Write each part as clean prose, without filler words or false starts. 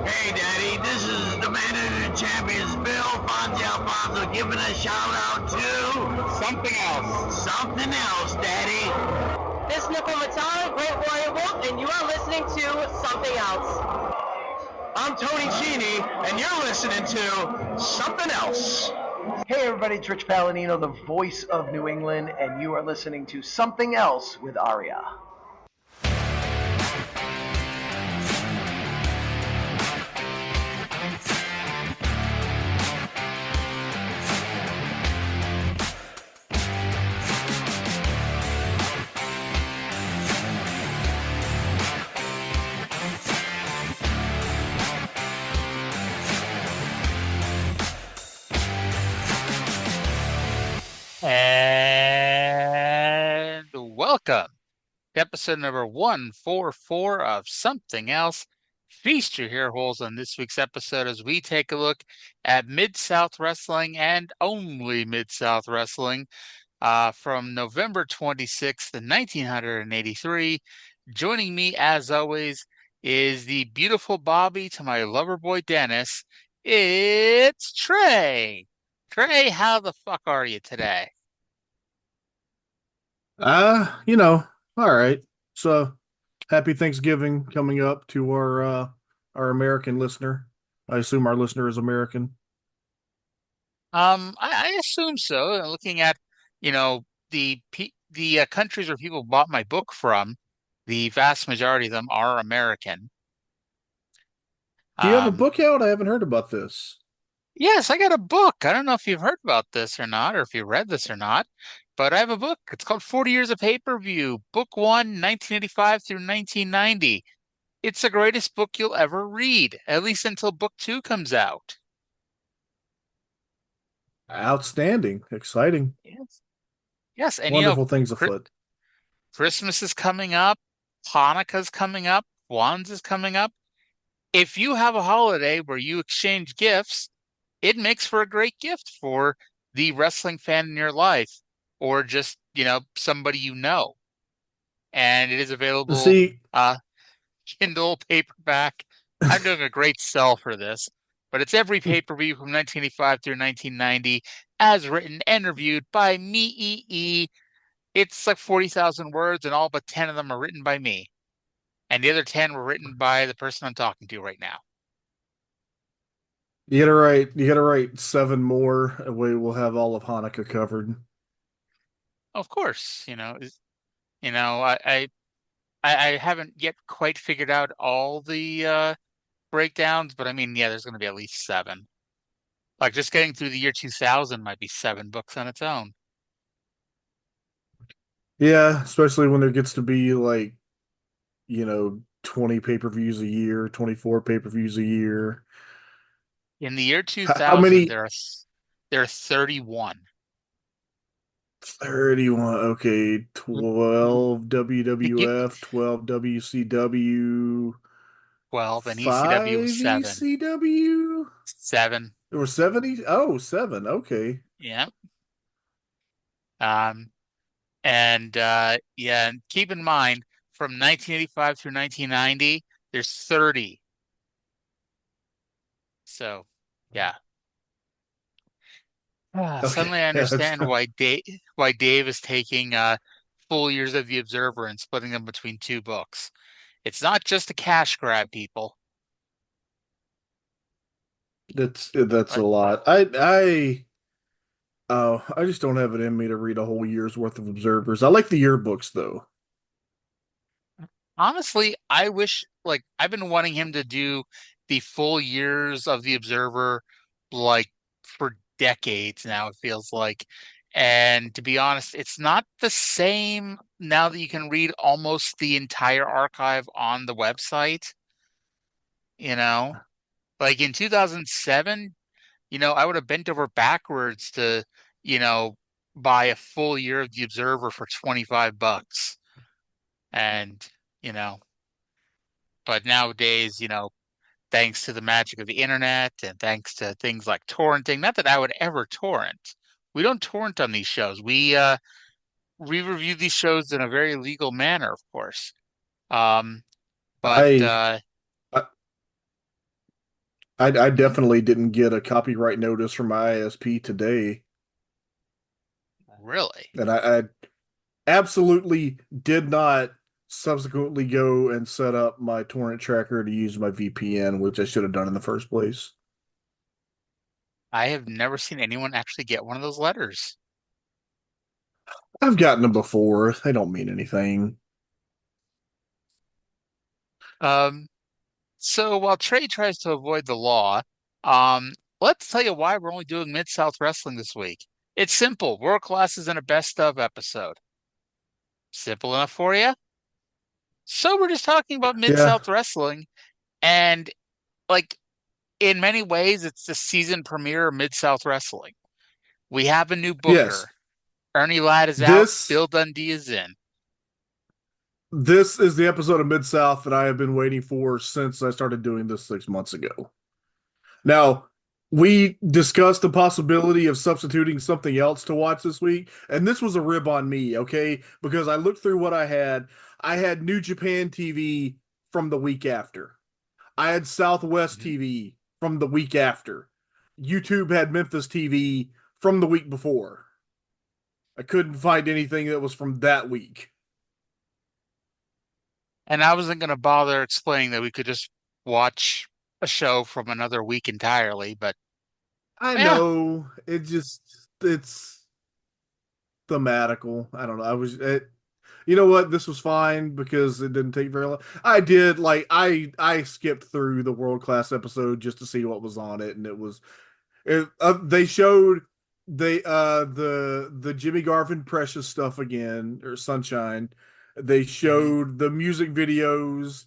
Hey, Daddy, this is the man of the champions, Bill Fonzie Alfonso, giving a shout out to something else. Something else, Daddy. This is Nickel Matara, Great Warrior Wolf, and you are listening to Something Else. I'm Tony Cini, and you're listening to Something Else. Hey everybody, it's Rich Palladino, the voice of New England, and you are listening to Something Else with Arya. And welcome to episode number 144 of Something Else. Feast your hair holes on this week's episode as we take a look at Mid-South Wrestling and only Mid-South Wrestling from November 26th, 1983. Joining me, as always, is the beautiful Bobby to my Loverboy Dennis. It's Trae. Trae, how the fuck are you today? All right. So happy Thanksgiving coming up to our American listener. I assume our listener is American. I assume so. Looking at, the countries where people bought my book from, the vast majority of them are American. Do you have a book out? I haven't heard about this. Yes, I got a book. I don't know if you've heard about this or not, or if you read this or not, but I have a book. It's called 40 Years of Pay-Per-View, Book 1, 1985 through 1990. It's the greatest book you'll ever read, at least until Book 2 comes out. Outstanding. Exciting. Yes. Yes, and wonderful things afoot. Christmas is coming up, Hanukkah's coming up, Kwanzaa's coming up. If you have a holiday where you exchange gifts, it makes for a great gift for the wrestling fan in your life, or just, somebody you know. And it is available, Kindle, paperback. I'm doing a great sell for this, but it's every pay-per-view from 1985 through 1990, as written and reviewed by me. It's like 40,000 words, and all but 10 of them are written by me. And the other 10 were written by the person I'm talking to right now. You gotta write 7 more, and we'll have all of Hanukkah covered. Of course, I haven't yet quite figured out all the breakdowns, but I mean, yeah, there's going to be at least 7. Like just getting through the year 2000 might be 7 books on its own. Yeah, especially when there gets to be 20 pay-per-views a year, 24 pay-per-views a year. In the year 2000, how many? There are 31. 31. Okay, 12 WWF, 12 WCW, 12 and 5 ECW 7. ECW 7. There were 70. Oh, 7. Okay. Yeah. And keep in mind, from 1985 through 1990, there's 30. So, yeah. Okay. Suddenly I understand why Dave is taking full years of The Observer and splitting them between 2 books. It's not just a cash grab, people. That's a lot. I just don't have it in me to read a whole year's worth of Observers. I like the yearbooks though. Honestly, I wish, I've been wanting him to do the full years of The Observer, for decades now, it feels like. And to be honest, it's not the same now that you can read almost the entire archive on the website. Like in 2007, I would have bent over backwards to, buy a full year of The Observer for $25. And, but nowadays, thanks to the magic of the internet and thanks to things like torrenting, not that I would ever torrent. We don't torrent on these shows. We review these shows in a very legal manner, of course. But I definitely didn't get a copyright notice from my ISP today, Really? and I absolutely did not subsequently go and set up my torrent tracker to use my VPN, which I should have done in the first place. I have never seen anyone actually get one of those letters. I've gotten them before. They don't mean anything. Um, so while Trey tries to avoid the law, um, let's tell you why we're only doing Mid-South Wrestling this week. It's simple. World Class is in a best of episode. Simple enough for you? So we're just talking about Yeah. Mid-South Wrestling, and like in many ways, it's the season premiere of Mid-South Wrestling. We have a new Yes. booker. Ernie Ladd is out. This Bill Dundee is in. this is the episode of Mid South that I have been waiting for since I started doing this 6 months ago. Now, we discussed the possibility of substituting something else to watch this week, and this was a rib on me, okay? Because I looked through what I had. I had New Japan TV from the week after. I had Southwest Mhm. TV from the week after. YouTube had Memphis TV from the week before. I couldn't find anything that was from that week. And I wasn't going to bother explaining that we could just watch a show from another week entirely, but I yeah, know it's thematical. I don't know. You know what? This was fine because it didn't take very long. I did like I skipped through the world class episode just to see what was on it, and they showed the Jimmy Garvin Precious stuff again or Sunshine. They mhm. showed the music videos,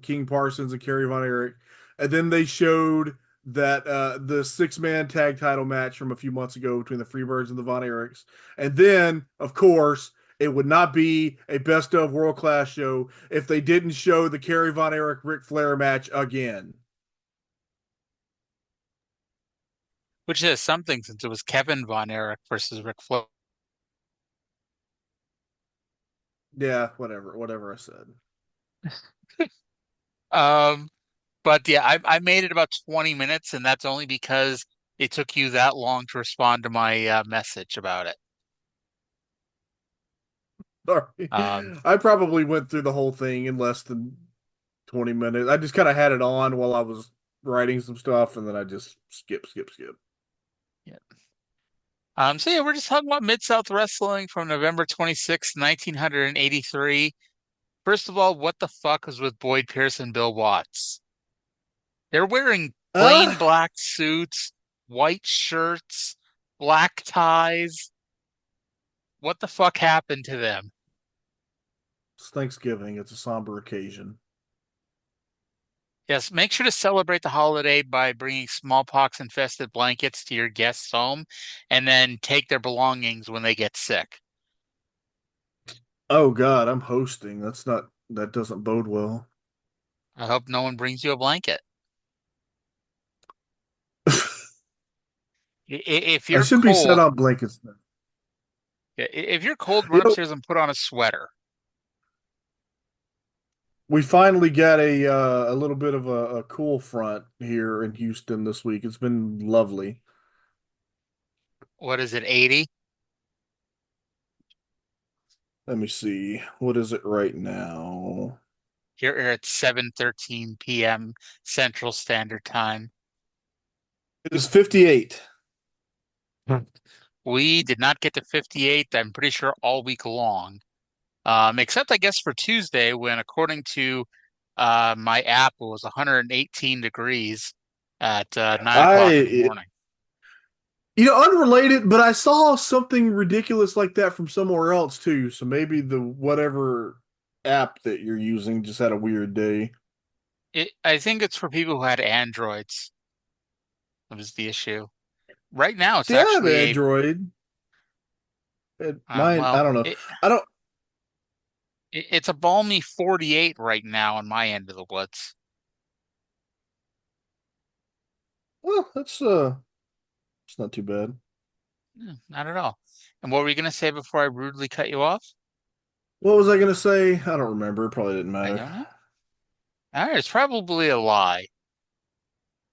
King Parsons and Kerry Von Erich, and then they showed that the 6-man tag title match from a few months ago between the Freebirds and the Von Erichs, and then of course it would not be a best of world class show if they didn't show the Kerry Von Erich Ric Flair match again. Which is something since it was Kevin Von Erich versus Ric Flair. Yeah, whatever I said. Um, but yeah, I made it about 20 minutes, and that's only because it took you that long to respond to my message about it. Sorry. Um, I probably went through the whole thing in less than 20 minutes. I just kind of had it on while I was writing some stuff, and then I just skip. yeah. So yeah, we're just talking about Mid-South Wrestling from November 26th, 1983. First of all, what the fuck is with Boyd Pierce and Bill Watts? They're wearing plain Uh, black suits, white shirts, black ties. What the fuck happened to them? it's Thanksgiving. It's a somber occasion. Yes, make sure to celebrate the holiday by bringing smallpox infested blankets to your guests' home and then take their belongings when they get sick. Oh God, I'm hosting. That doesn't bode well. I hope no one brings you a blanket. If I you're should be set cold, on blankets now. if you're cold, You run know, upstairs and put on a sweater. we finally got a little bit of a cool front here in Houston this week. It's been lovely. What is it, 80? Let me see. What is it right now? Here at 7:13 p.m. Central Standard Time. It is 58. Hmm. We did not get to 58, I'm pretty sure, all week long. Except I guess for Tuesday, when according to my app, it was 118 degrees at 9 o'clock in the I morning. Unrelated, but I saw something ridiculous like that from somewhere else too. So maybe the whatever app that you're using just had a weird day. I think it's for people who had Androids. That was the issue. Right now, it's See, I have actually Android. Mine, I well, don't know. I don't. it's a balmy 48 right now on my end of the woods. Well, it's not too bad. Not at all. And what were you going to say before I rudely cut you off? What was I gonna say? I don't remember. It probably didn't I matter. don't know. All right, it's probably a lie.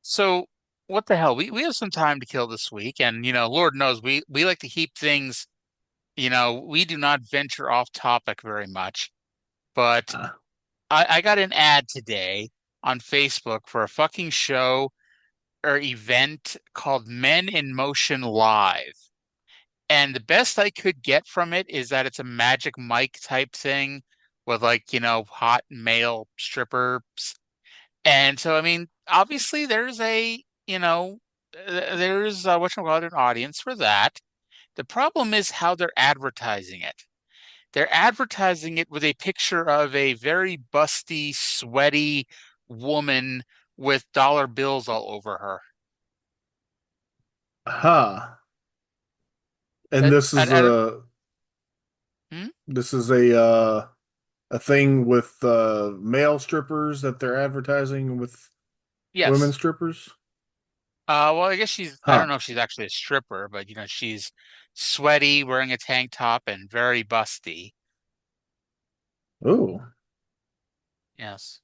So what the hell? We have some time to kill this week, and Lord knows we like to keep things. We do not venture off topic very much. But Uh, I got an ad today on Facebook for a fucking show or event called Men in Motion Live. And the best I could get from it is that it's a Magic Mike type thing with like, hot male strippers. And so, I mean, obviously there's there's whatchamacallit, an audience for that. The problem is how they're advertising it. They're advertising it with a picture of a very busty, sweaty woman with dollar bills all over her. huh. And That this is I don't, a hmm? this is a thing with male strippers that they're advertising with women Yes. strippers. Well, I guess I don't Huh. know if she's actually a stripper, but she's sweaty, wearing a tank top, and very busty. Oh. Yes.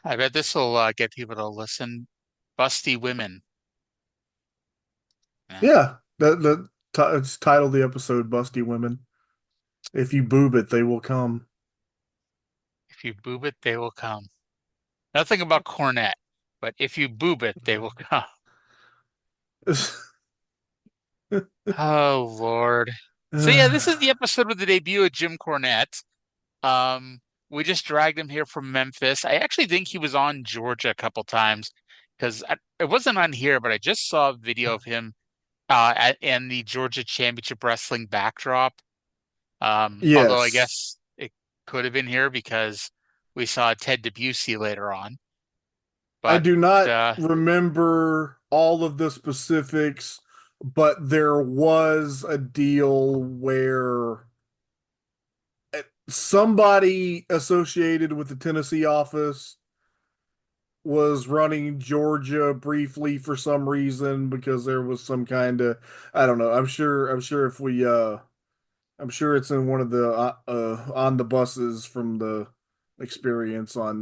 I bet this will get people to listen. Busty women. Yeah. Yeah. It's titled the episode "Busty Women." If you boob it, they will come. If you boob it, they will come. Nothing about Cornette, but if you boob it, they will come. Oh, Lord. So yeah, this is the episode with the debut of Jim Cornette. Um, we just dragged him here from Memphis. I actually think he was on Georgia a couple times because it wasn't on here, but I just saw a video of him in the Georgia Championship Wrestling backdrop. Although I Yes. guess it could have been here because we saw Ted DiBiase later on. I But do not uh, remember all of the specifics, but there was a deal where somebody associated with the Tennessee office was running Georgia briefly for some reason because there was some kind of, I don't know. I'm sure if we I'm sure it's in one of the on the buses from the experience on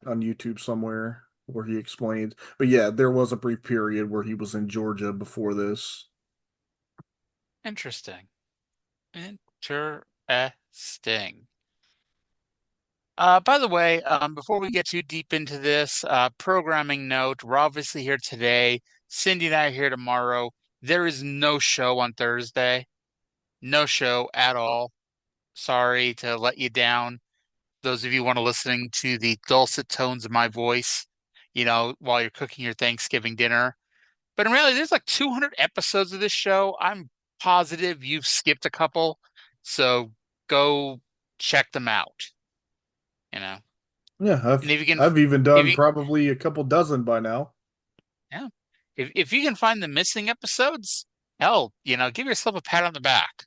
YouTube somewhere where he explains. But yeah, there was a brief period where he was in Georgia before this. interesting. Interesting. By the way, before we get too deep into this, programming note, we're obviously here today. Cindy and I are here tomorrow. There is no show on Thursday. No show at all. Sorry to let you down. Those of you want to listening to the dulcet tones of my voice, while you're cooking your Thanksgiving dinner. But in reality, there's like 200 episodes of this show. I'm positive you've skipped a couple. So go check them out, you know. Yeah, And if you can, I've even if done you, probably a couple dozen by now. yeah, if you can find the missing episodes, hell, give yourself a pat on the back.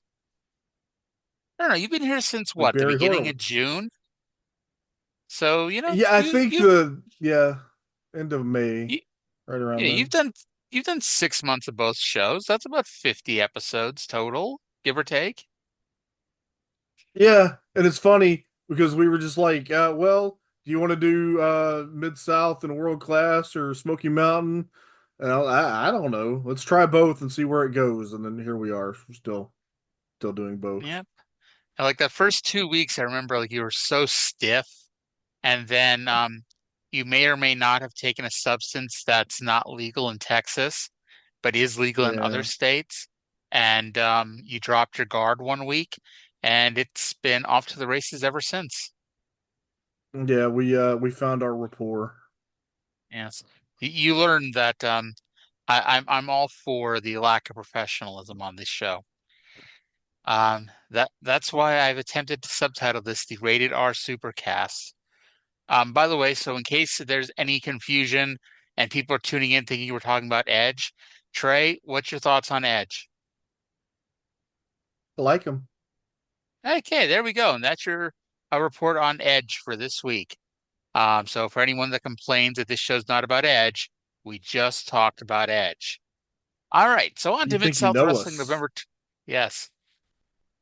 I don't know. You've been here since Like what, the Barry beginning of Horowitz. June? So, Yeah, I think end of May, you right around yeah, then. you've done 6 months of both shows. That's about 50 episodes total, give or take. Yeah, and it's funny because we were just like, well, do you want to do Mid South and World Class or Smoky Mountain? And I don't know. Let's try both and see where it goes. And then here we are, we're still doing both. Yep. And like the first 2 weeks, I remember like you were so stiff, and then you may or may not have taken a substance that's not legal in Texas, but is legal in other Yeah, states. And you dropped your guard one week, and it's been off to the races ever since. yeah. We found our rapport. Yes. You learned that I'm all for the lack of professionalism on this show. That's why I've attempted to subtitle this the Rated R Supercast. By the way, so in case there's any confusion and people are tuning in thinking we're talking about Edge, Trey, what's your thoughts on Edge? I like them. Okay, there we go. And that's your report on Edge for this week. So for anyone that complains that this show's not about Edge, we just talked about Edge. All right, so on You to think you Mid-South know Wrestling us? November. Yes,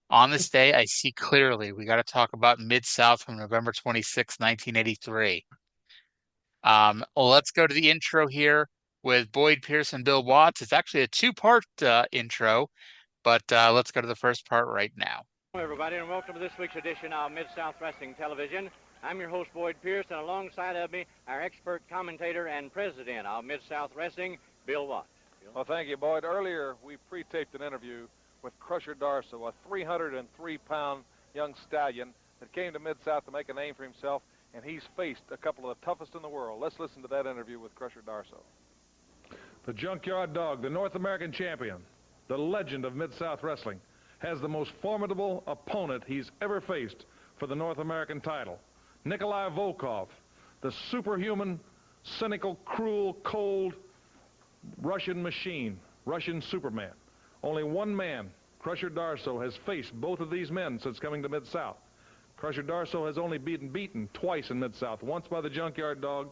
on this day, I see clearly. We got to talk about Mid-South from November 26, 1983. Let's go to the intro here with Boyd Pierce and Bill Watts. It's actually a two-part intro, but let's go to the first part right now. Hello, everybody, and welcome to this week's edition of Mid-South Wrestling Television. I'm your host, Boyd Pierce, and alongside of me, our expert commentator and president of Mid-South Wrestling, Bill Watts. Bill? Well, thank you, Boyd. Earlier, we pre-taped an interview with Krusher Darsow, a 303-pound young stallion that came to Mid-South to make a name for himself, and he's faced a couple of the toughest in the world. Let's listen to that interview with Krusher Darsow. The Junkyard Dog, the North American champion, the legend of Mid-South Wrestling, has the most formidable opponent he's ever faced for the North American title. Nikolai Volkoff, the superhuman, cynical, cruel, cold Russian machine, Russian Superman. Only one man, Krusher Darsow, has faced both of these men since coming to Mid-South. Krusher Darsow has only beaten twice in Mid-South, once by the Junkyard Dog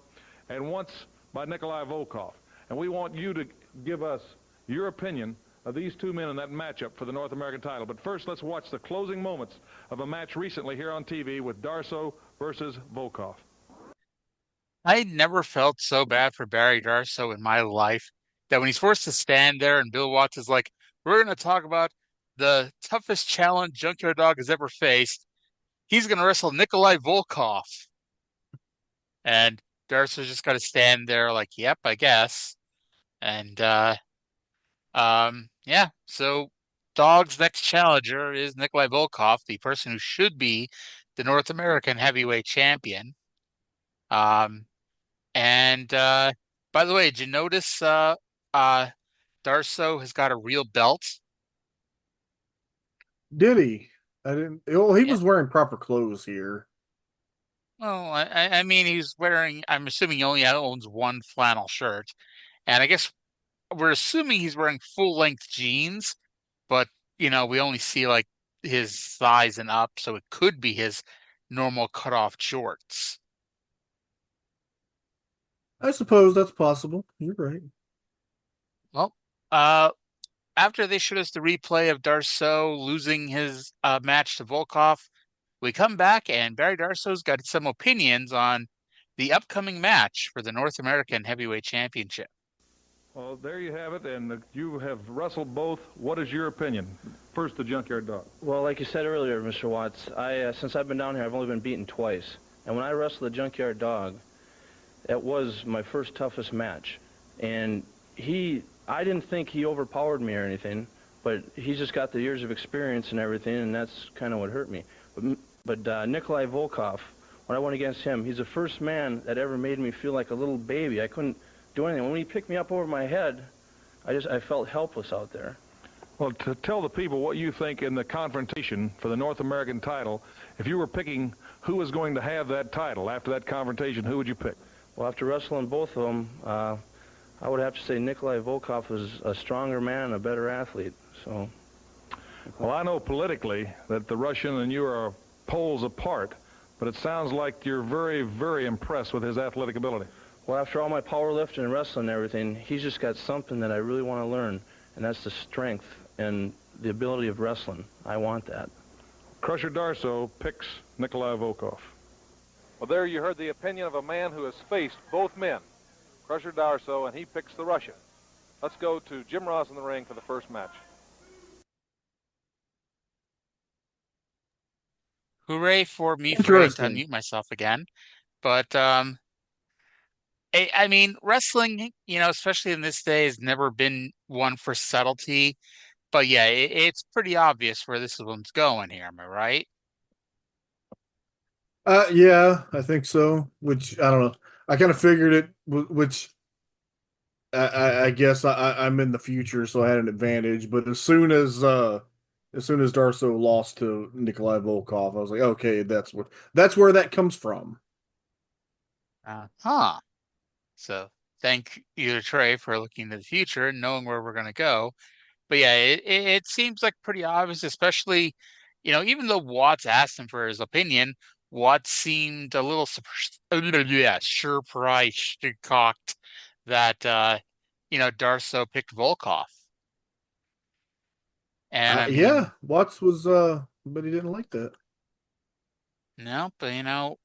and once by Nikolai Volkoff. And we want you to give us your opinion of these two men in that matchup for the North American title. But first, let's watch the closing moments of a match recently here on TV with Darsow versus Volkoff. I never felt so bad for Barry Darsow in my life that when he's forced to stand there and Bill Watts is like, we're going to talk about the toughest challenge Junkyard Dog has ever faced. He's going to wrestle Nikolai Volkoff. And Darsow just got to stand there like, yep, I guess. And, yeah, so Dog's next challenger is Nikolai Volkoff, the person who should be the North American heavyweight champion. And, by the way, did you notice, Darsow has got a real belt? Did he? I didn't. Well, he was wearing proper clothes here. Well, I mean, he's wearing, I'm assuming he only owns one flannel shirt. And I guess we're assuming he's wearing full-length jeans, but, you know, we only see, like, his thighs and up, so it could be his normal cut-off shorts. I suppose that's possible. You're right. Well, after they showed us the replay of Darsow losing his match to Volkoff, we come back and Barry Darsow's got some opinions on the upcoming match for the North American Heavyweight Championship. Well, there you have it, and you have wrestled both. What is your opinion? First, the Junkyard Dog. Well, like you said earlier, Mr. Watts, since I've been down here, I've only been beaten twice. And when I wrestled the Junkyard Dog, that was my first toughest match. And I didn't think he overpowered me or anything, but he's just got the years of experience and everything, and that's kind of what hurt me. But Nikolai Volkoff, when I went against him, he's the first man that ever made me feel like a little baby. I couldn't do anything. When he picked me up over my head, I felt helpless out there. Well, to tell the people what you think in the confrontation for the North American title, if you were picking who was going to have that title after that confrontation, who would you pick? Well, after wrestling both of them, I would have to say Nikolai Volkoff was a stronger man and a better athlete. So, well, I know politically that the Russian and you are poles apart, but it sounds like you're very, very impressed with his athletic ability. Well, after all my powerlifting and wrestling and everything, he's just got something that I really want to learn, and that's the strength and the ability of wrestling. I want that. Krusher Darsow picks Nikolai Volkoff. Well, there you heard the opinion of a man who has faced both men, Krusher Darsow, and he picks the Russian. Let's go to Jim Ross in the ring for the first match. Hooray for me for to unmute myself again. But, I mean, wrestling, you know, especially in this day, has never been one for subtlety. But, yeah, it's pretty obvious where this one's going here. Am I right? Yeah, I think so. Which, I don't know. I kind of figured it, which I guess I'm in the future, so I had an advantage. But as soon as Darsow lost to Nikolai Volkoff, I was like, okay, that's where that comes from. So thank you to Trey for looking to the future and knowing where we're going to go. But yeah, it seems like pretty obvious, especially, you know, even though Watts asked him for his opinion, Watts seemed a little surprised cocked that, you know, Darsow picked Volkoff. And I mean, yeah, Watts was, but he didn't like that. No, but you know,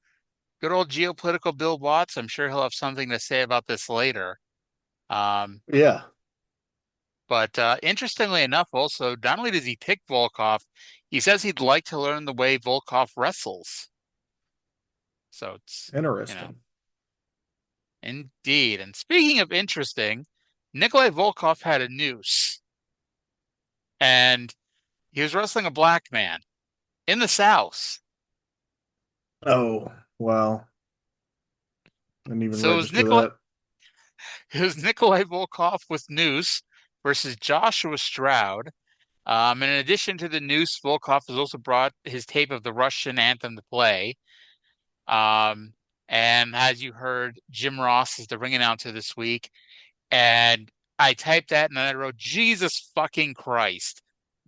good old geopolitical Bill Watts. I'm sure he'll have something to say about this later. Yeah. But interestingly enough, also, not only does he pick Volkoff, he says he'd like to learn the way Volkoff wrestles. So it's Interesting. Indeed. And speaking of interesting, Nikolai Volkoff had a noose. And he was wrestling a black man in the South. Oh, wow. I didn't even So it was register that. It was Nikolai Volkoff with noose versus Joshua Stroud. And in addition to the noose, Volkoff has also brought his tape of the Russian anthem to play. And as you heard, Jim Ross is the ring announcer this week. And I typed that and then I wrote, Jesus fucking Christ.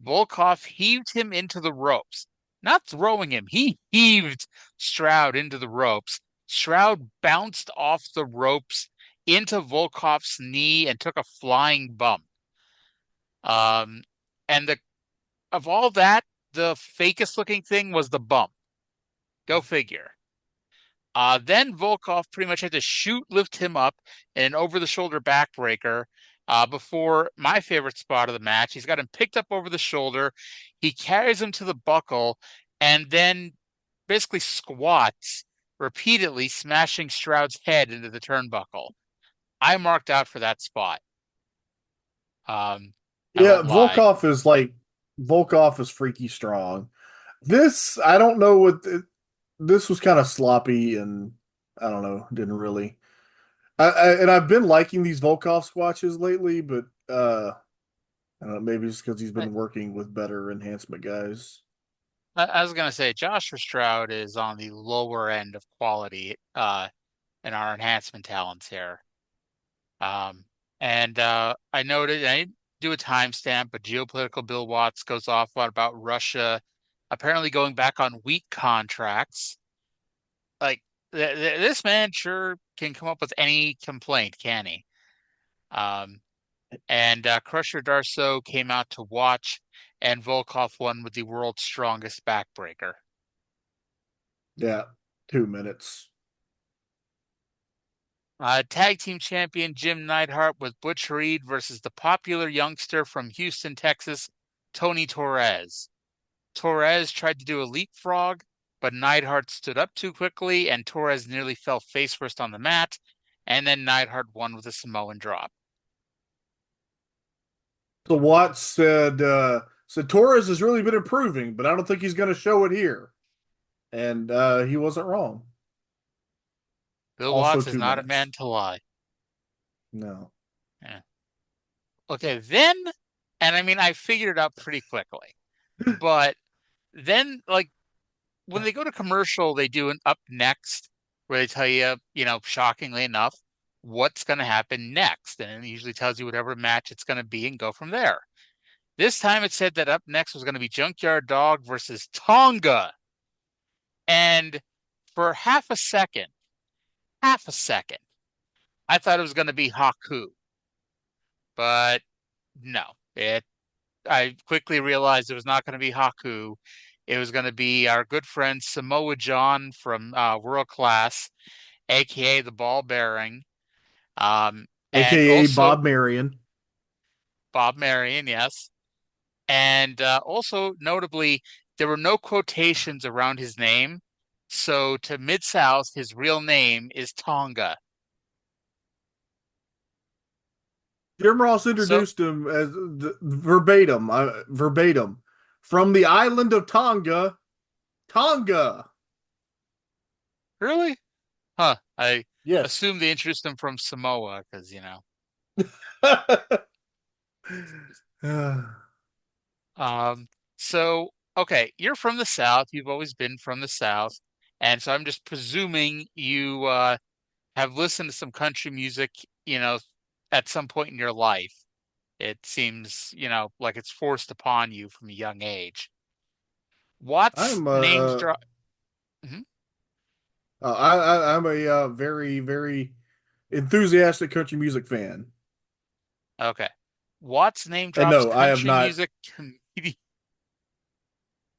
Volkoff heaved him into the ropes. Not throwing him. He heaved Stroud into the ropes. Stroud bounced off the ropes into Volkoff's knee and took a flying bump. And of all that, the fakest looking thing was the bump. Go figure. Then Volkoff pretty much had to lift him up in an over-the-shoulder backbreaker before my favorite spot of the match. He's got him picked up over the shoulder. He carries him to the buckle and then basically squats repeatedly, smashing Stroud's head into the turnbuckle. I marked out for that spot. Yeah, Volkoff is freaky strong. This, I don't know what... This was kind of sloppy and I don't know, didn't really. And I've been liking these Volkoff squatches lately, but I don't know, maybe it's because he's been working with better enhancement guys. I was going to say, Joshua Stroud is on the lower end of quality in our enhancement talents here. And I noted, I didn't do a timestamp, but geopolitical Bill Watts goes off about Russia apparently going back on weak contracts. Like, this man sure can come up with any complaint, can he? And Krusher Darsow came out to watch, and Volkoff won with the world's strongest backbreaker. Yeah, 2 minutes. Tag team champion Jim Neidhart with Butch Reed versus the popular youngster from Houston, Texas, Tony Torres. Torres tried to do a leapfrog, but Neidhart stood up too quickly, and Torres nearly fell face first on the mat, and then Neidhart won with a Samoan drop. So Watts said Torres has really been improving, but I don't think he's going to show it here. And he wasn't wrong. Bill Watts is not a man to lie. No. Yeah. Okay, then, and I mean, I figured it out pretty quickly. But then, like, when they go to commercial, they do an up next where they tell you, shockingly enough, what's going to happen next. And it usually tells you whatever match it's going to be and go from there. This time it said that up next was going to be Junkyard Dog versus Tonga. And for half a second, I thought it was going to be Haku. But no, I quickly realized it was not going to be Haku. It was going to be our good friend Samoa John from World Class, a.k.a. the Ball Bearing. A.k.a. Bob Marion. Bob Marion, yes. And also, notably, there were no quotations around his name. So to Mid-South, his real name is Tonga. Jim Ross introduced him as verbatim, from the island of Tonga. Really? Huh. I assume they introduced him from Samoa because, So, okay, you're from the South. You've always been from the South. And so I'm just presuming you have listened to some country music, at some point in your life. It seems, like it's forced upon you from a young age. What's names drop? Mm-hmm. I'm a very, very enthusiastic country music fan. Okay. Watts name drops no, I have country not. music comedian.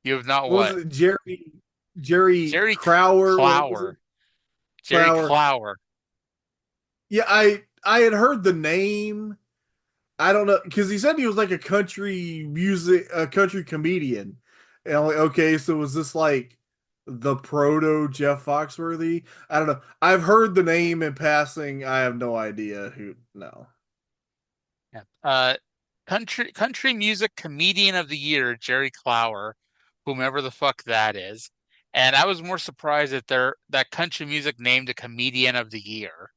You have not What was it? Jerry Crowder. Jerry Clower. Yeah, I had heard the name. I don't know, because he said he was like a country comedian. And I'm like, okay, so was this like the proto Jeff Foxworthy? I don't know. I've heard the name in passing. I have no idea who. No. Yeah. Country music comedian of the year, Jerry Clower, whomever the fuck that is. And I was more surprised that country music named a comedian of the year.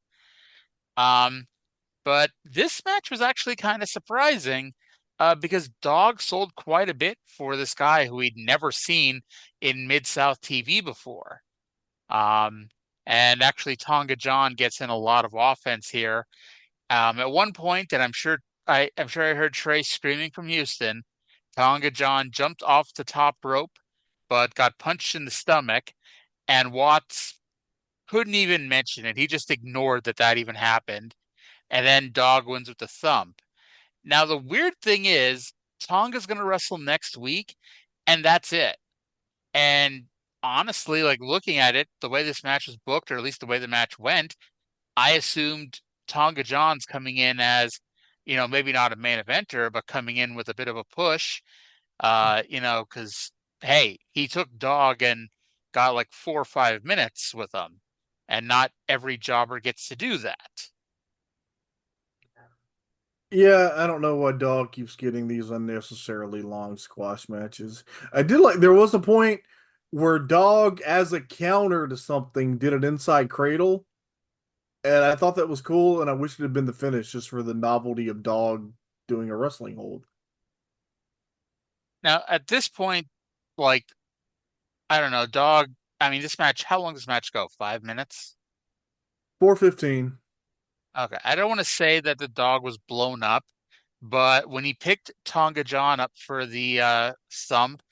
But this match was actually kind of surprising, because Dog sold quite a bit for this guy who we'd never seen in Mid-South TV before. And actually Tonga John gets in a lot of offense here. At one point, and I'm sure I heard Trey screaming from Houston, Tonga John jumped off the top rope, but got punched in the stomach, and Watts couldn't even mention it. He just ignored that even happened. And then Dog wins with the thump. Now, the weird thing is, Tonga's going to wrestle next week, and that's it. And honestly, like looking at it, the way this match was booked, or at least the way the match went, I assumed Tonga John's coming in as, maybe not a main eventer, but coming in with a bit of a push, because, hey, he took Dog and got like 4 or 5 minutes with him, and not every jobber gets to do that. Yeah, I don't know why Dog keeps getting these unnecessarily long squash matches. I did like there was a point where Dog, as a counter to something, did an inside cradle, and I thought that was cool, and I wish it had been the finish just for the novelty of Dog doing a wrestling hold. Now, at this point, like, I don't know, Dog, I mean, how long does this match go? 5 minutes? 4:15. Okay. I don't want to say that the Dog was blown up, but when he picked Tonga John up for the thump,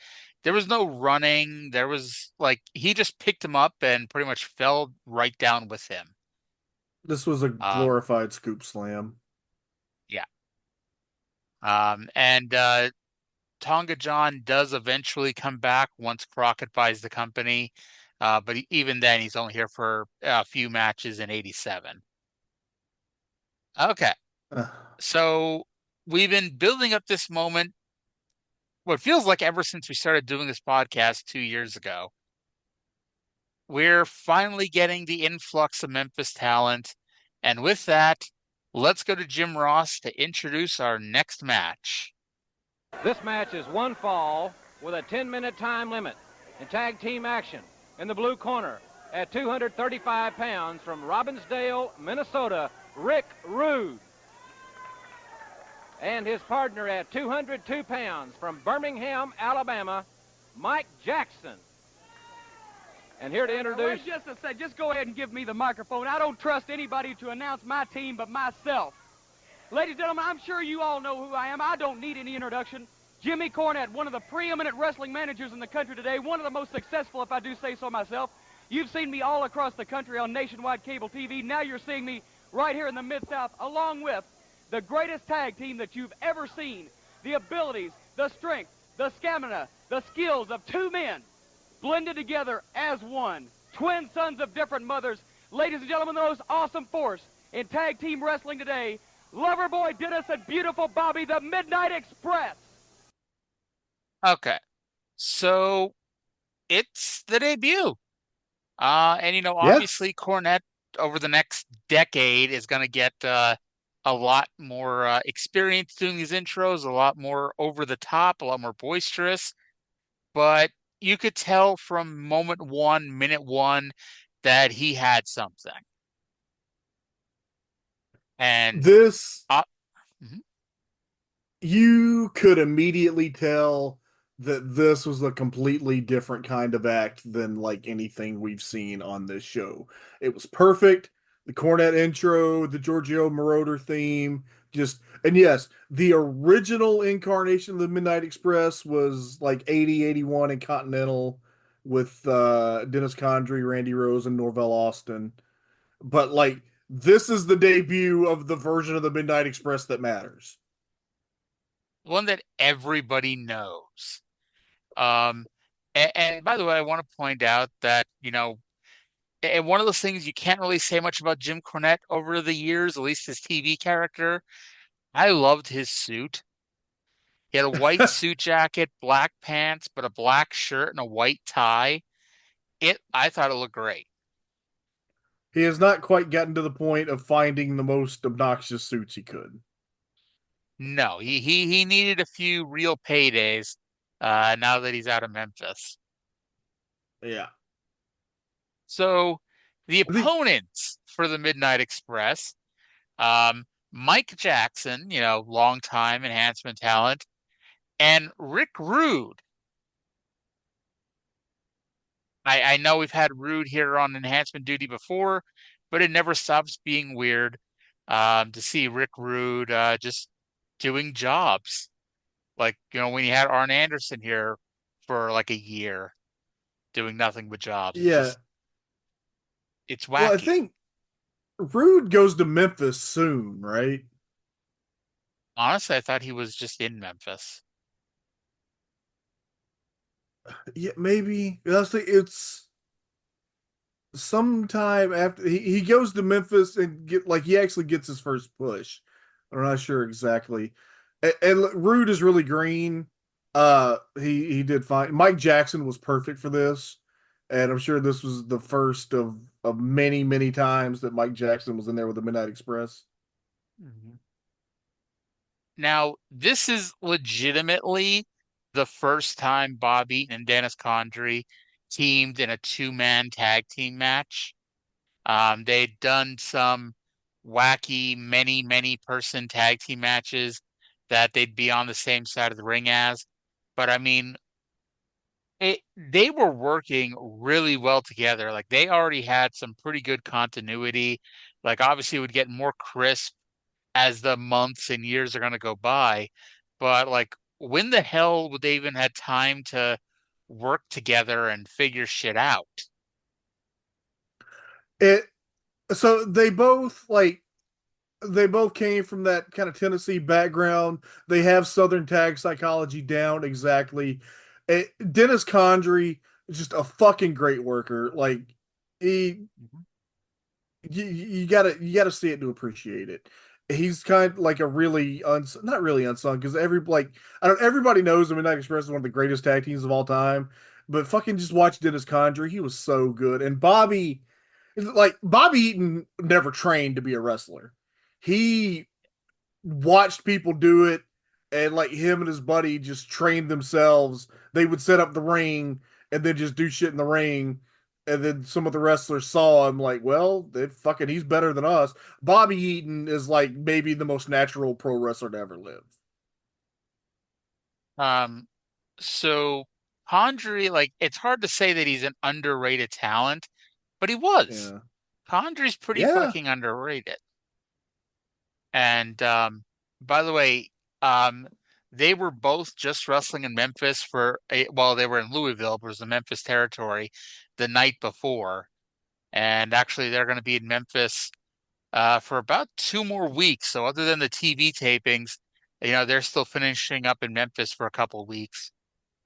there was no running. There was like he just picked him up and pretty much fell right down with him. This was a Um, glorified scoop slam. yeah. And Tonga John does eventually come back once Crockett buys the company. But even then, he's only here for a few matches in '87. Okay. So we've been building up this moment, what feels like ever since we started doing this podcast 2 years ago. We're finally getting the influx of Memphis talent. And with that, let's go to Jim Ross to introduce our next match. This match is one fall with a 10-minute time limit in tag team action. In the blue corner, at 235 pounds from Robbinsdale, Minnesota, Rick Rude. And his partner at 202 pounds from Birmingham, Alabama, Mike Jackson. And here to introduce... Just a sec, just go ahead and give me the microphone. I don't trust anybody to announce my team but myself. Ladies and gentlemen, I'm sure you all know who I am. I don't need any introduction. Jimmy Cornette, one of the preeminent wrestling managers in the country today, one of the most successful, if I do say so myself. You've seen me all across the country on nationwide cable TV. Now you're seeing me right here in the Mid-South, along with the greatest tag team that you've ever seen. The abilities, the strength, the stamina, the skills of two men blended together as one. Twin sons of different mothers. Ladies and gentlemen, the most awesome force in tag team wrestling today, Loverboy, Dennis, and beautiful Bobby, the Midnight Express. Okay. So it's the debut. And obviously Cornette over the next decade is going to get a lot more experience doing these intros, a lot more over the top, a lot more boisterous. But you could tell from moment one, minute one, that he had something. And this, mhm. You could immediately tell that this was a completely different kind of act than like anything we've seen on this show. It was perfect. The Cornette intro, the Giorgio Moroder theme, and yes, the original incarnation of the Midnight Express was like 80, 81 in Continental with Dennis Condrey, Randy Rose, and Norvell Austin. But like, this is the debut of the version of the Midnight Express that matters. One that everybody knows. And by the way, I want to point out that, And one of those things you can't really say much about Jim Cornette over the years, at least his TV character. I loved his suit. He had a white suit jacket, black pants, but a black shirt and a white tie. I thought it looked great. He has not quite gotten to the point of finding the most obnoxious suits he could. No, he needed a few real paydays now that he's out of Memphis. Yeah. So the I think opponents for the Midnight Express, Mike Jackson, longtime enhancement talent, and Rick Rude. I know we've had Rude here on enhancement duty before, but it never stops being weird to see Rick Rude just doing jobs. Like, when you had Arn Anderson here for like a year doing nothing but jobs. Yeah. It's wacky. Well, I think Rude goes to Memphis soon, right? Honestly, I thought he was just in Memphis. Yeah, maybe. It's sometime after he goes to Memphis and he actually gets his first push. I'm not sure exactly. And Rude is really green. He did fine. Mike Jackson was perfect for this, and I'm sure this was the first of many, many times that Mike Jackson was in there with the Midnight Express. Mm-hmm. Now, this is legitimately the first time Bob Eaton and Dennis Condrey teamed in a two-man tag team match. They'd done some wacky many person tag team matches that they'd be on the same side of the ring as. But I mean, they were working really well together. Like they already had some pretty good continuity. Like obviously it would get more crisp as the months and years are going to go by. But like, when the hell would they even have time to work together and figure shit out? So they both came from that kind of Tennessee background. They have Southern tag psychology down exactly. Dennis Condrey is just a fucking great worker. Like he, you gotta see it to appreciate it. He's kind of like a really not really unsung because everybody knows the Midnight Express is one of the greatest tag teams of all time. But fucking just watch Dennis Condrey. He was so good. And Bobby Eaton never trained to be a wrestler. He watched people do it, and like him and his buddy just trained themselves. They would set up the ring and then just do shit in the ring. And then some of the wrestlers saw him like, well, he's better than us. Bobby Eaton is like maybe the most natural pro wrestler to ever live. So Condrey, like it's hard to say that he's an underrated talent, but he was. Yeah. Condrey's pretty fucking underrated. And by the way, they were both just wrestling in Memphis they were in Louisville, but it was the Memphis territory the night before. And actually they're going to be in Memphis for about 2 more weeks. So other than the TV tapings, they're still finishing up in Memphis for a couple of weeks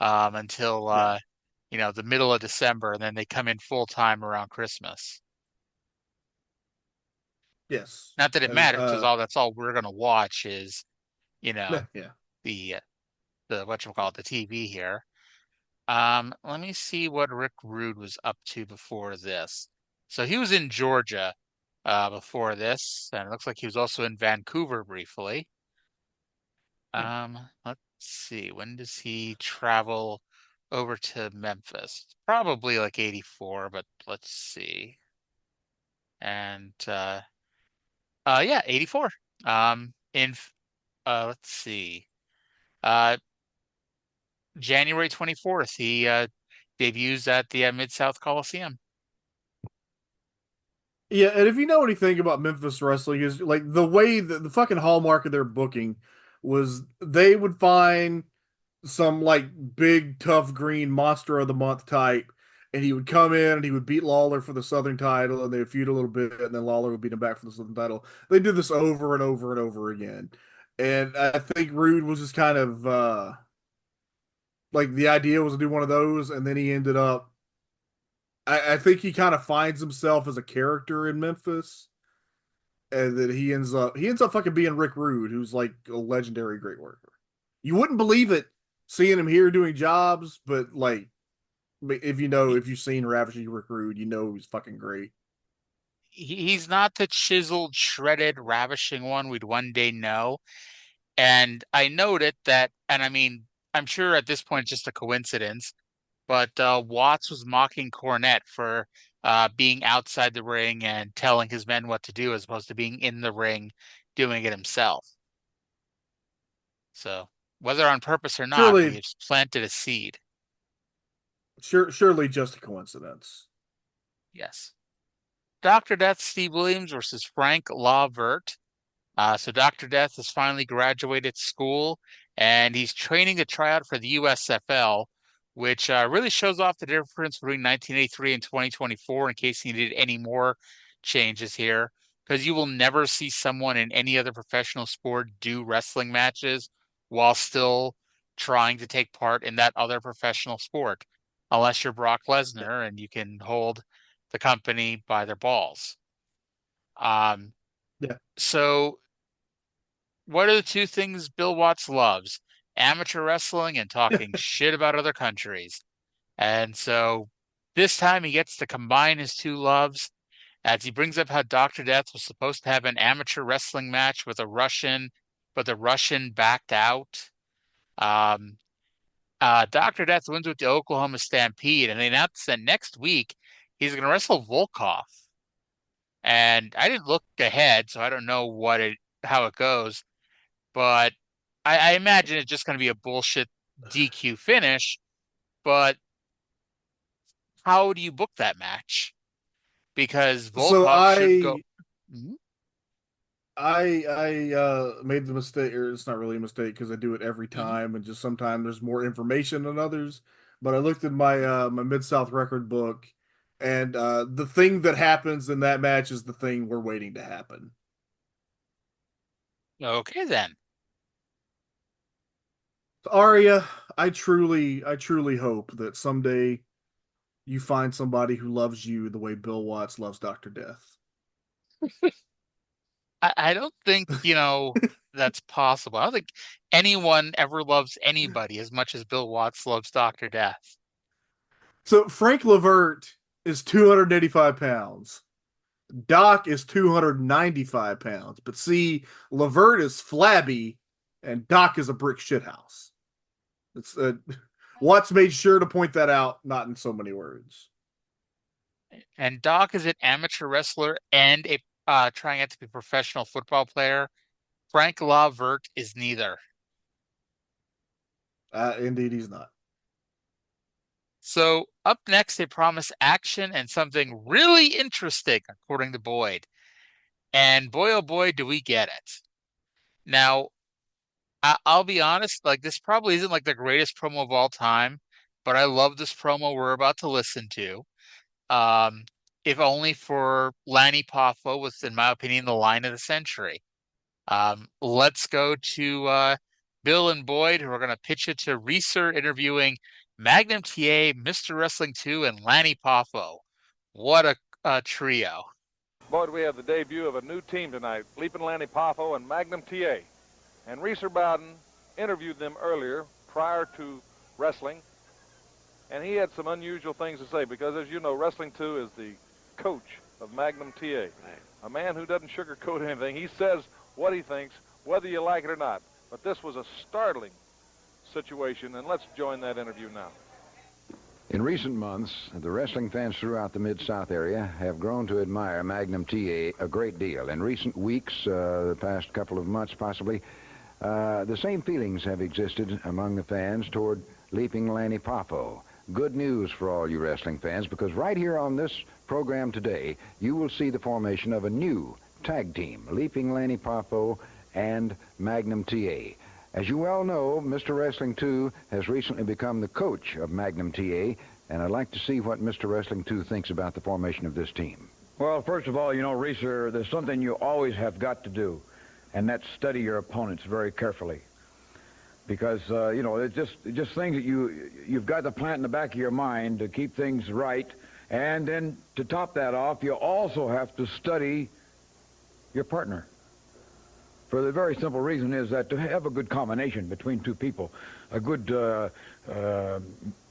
until the middle of December, and then they come in full time around Christmas. Yes. Not that it matters, because that's all we're gonna watch is, the whatchamacallit, the TV here. Let me see what Rick Rude was up to before this. So he was in Georgia before this, and it looks like he was also in Vancouver briefly. Let's see, when does he travel over to Memphis? Probably like 84, but let's see. And yeah, 84. Let's see. January 24th, he debuts at the Mid-South Coliseum. Yeah, and if you know anything about Memphis wrestling, is like the way the fucking hallmark of their booking was they would find some like big tough green monster of the month type, and he would come in and he would beat Lawler for the Southern title, and they would feud a little bit, and then Lawler would beat him back for the Southern title. They did this over and over and over again, and I think Rude was just kind of like the idea was to do one of those, and then he ended up I think he kind of finds himself as a character in Memphis, and that he ends up fucking being Rick Rude, who's like a legendary great worker. You wouldn't believe it seeing him here doing jobs, but like, if you've seen Ravishing Rick Rude, you know he's fucking great. He's not the chiseled, shredded, ravishing one we'd one day know. And I noted that, and I mean, I'm sure at this point it's just a coincidence, but Watts was mocking Cornette for being outside the ring and telling his men what to do as opposed to being in the ring doing it himself. So whether on purpose or not, Surely, he's planted a seed. Surely just a coincidence. Yes. Dr. Death Steve Williams versus Frank Lawvert. So Dr. Death has finally graduated school, and he's training to try out for the USFL, which really shows off the difference between 1983 and 2024 in case he needed any more changes here, because you will never see someone in any other professional sport do wrestling matches while still trying to take part in that other professional sport, unless you're Brock Lesnar and you can hold the company by their balls. So what are the two things Bill Watts loves? Amateur wrestling and talking shit about other countries. And so this time he gets to combine his two loves as he brings up how Dr. Death was supposed to have an amateur wrestling match with a Russian, but the Russian backed out. Dr. Death wins with the Oklahoma Stampede, and they announced that next week he's going to wrestle Volkoff. And I didn't look ahead, so I don't know how it goes. But I imagine it's just going to be a bullshit DQ finish. But how do you book that match? Because Volkoff should go. I made the mistake, or it's not really a mistake because I do it every time, and just sometimes there's more information than others. But I looked at my my Mid-South record book, and the thing that happens in that match is the thing we're waiting to happen. Okay, then. Arya, I truly hope that someday you find somebody who loves you the way Bill Watts loves Dr. Death. I don't think, that's possible. I don't think anyone ever loves anybody as much as Bill Watts loves Dr. Death. So Frank Lawvert is 285 pounds. Doc is 295 pounds. But see, Lawvert is flabby and Doc is a brick shithouse. It's Watts made sure to point that out, not in so many words. And Doc is an amateur wrestler and a trying out to be a professional football player. Frank Lawvert is neither. Indeed, he's not. So up next, they promise action and something really interesting, according to Boyd. And boy, oh boy, do we get it. Now, I'll be honest, like this probably isn't like the greatest promo of all time, but I love this promo we're about to listen to. If only for Lanny Poffo was, in my opinion, the line of the century. Let's go to Bill and Boyd, who are going to pitch it to Reeser, interviewing Magnum TA, Mr. Wrestling 2, and Lanny Poffo. What a trio. Boyd, we have the debut of a new team tonight, Leaping Lanny Poffo and Magnum TA. And Reeser Bowden interviewed them earlier, prior to wrestling, and he had some unusual things to say because, as you know, Wrestling 2 is the coach of Magnum TA. Right. A man who doesn't sugarcoat anything. He says what he thinks, whether you like it or not. But this was a startling situation, and let's join that interview now. In recent months, the wrestling fans throughout the Mid-South area have grown to admire Magnum TA a great deal. In recent weeks, the past couple of months possibly, the same feelings have existed among the fans toward Leaping Lanny Poffo. Good news for all you wrestling fans, because right here on this program today, you will see the formation of a new tag team, Leaping Lanny Poffo and Magnum TA. As you well know, Mr. Wrestling 2 has recently become the coach of Magnum TA, and I'd like to see what Mr. Wrestling 2 thinks about the formation of this team. Well, first of all, Reeser, there's something you always have got to do, and that's study your opponents very carefully. Because, it's just things that you've got to plant in the back of your mind to keep things right And then to top that off, you also have to study your partner. For the very simple reason is that to have a good combination between two people, a good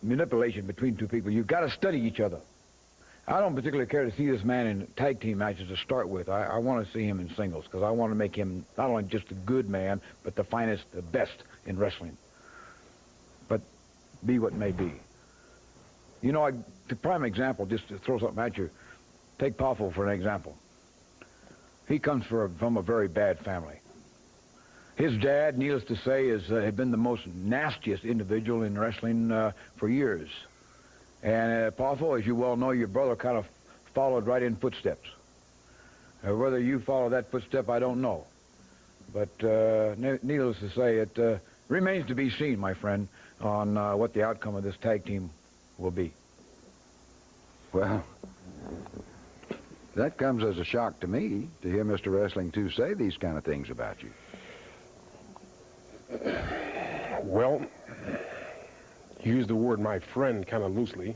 manipulation between two people, you've got to study each other. I don't particularly care to see this man in tag team matches to start with. I want to see him in singles because I want to make him not only just a good man, but the finest, the best in wrestling. But be what may be. You know, the prime example, just to throw something at you, take Poffo for an example. He comes from a very bad family. His dad, needless to say, had been the most nastiest individual in wrestling for years. And Poffo, as you well know, your brother kind of followed right in footsteps. Whether you follow that footstep, I don't know. But needless to say, it remains to be seen, my friend, on what the outcome of this tag team will be. Well, that comes as a shock to me to hear Mr. Wrestling 2 say these kind of things about you. Well, you use the word "my friend" kind of loosely,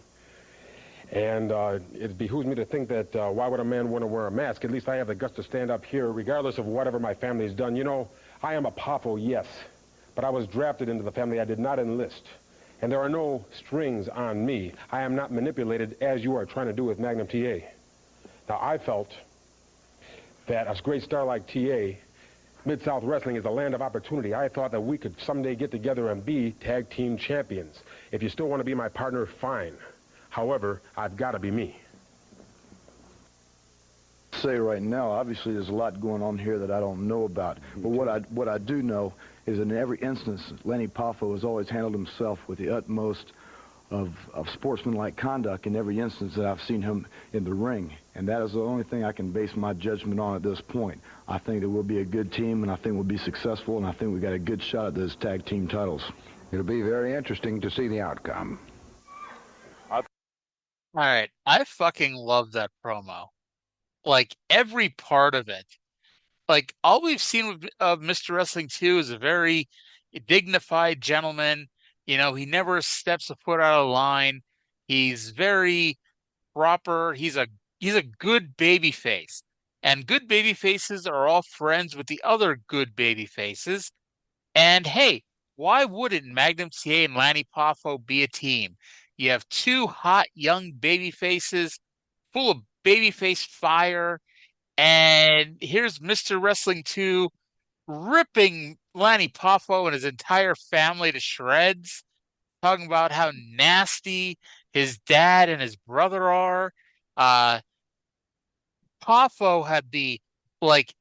and it behooves me to think that why would a man want to wear a mask? At least I have the guts to stand up here, regardless of whatever my family's done. You know, I am a Poffo, yes, but I was drafted into the family. I did not enlist, and there are no strings on me. I am not manipulated as you are trying to do with Magnum TA. Now, I felt that a great star like TA, Mid-South Wrestling is a land of opportunity. I thought that we could someday get together and be tag team champions. If you still want to be my partner, fine. However, I've got to be me. Say right now, obviously there's a lot going on here that I don't know about. But what I do know is in every instance, Lanny Poffo has always handled himself with the utmost of sportsmanlike conduct in every instance that I've seen him in the ring. And that is the only thing I can base my judgment on at this point. I think that we'll be a good team, and I think we'll be successful, and I think we got a good shot at those tag team titles. It'll be very interesting to see the outcome. All right. I fucking love that promo. Like, every part of it. Like, all we've seen of Mr. Wrestling 2 is a very dignified gentleman. You know, he never steps a foot out of line. He's very proper. He's a good baby face. And good baby faces are all friends with the other good baby faces. And hey, why wouldn't Magnum TA and Lanny Poffo be a team? You have two hot young baby faces full of babyface fire. And here's Mr. Wrestling 2 ripping Lanny Poffo and his entire family to shreds, talking about how nasty his dad and his brother are. Poffo had the like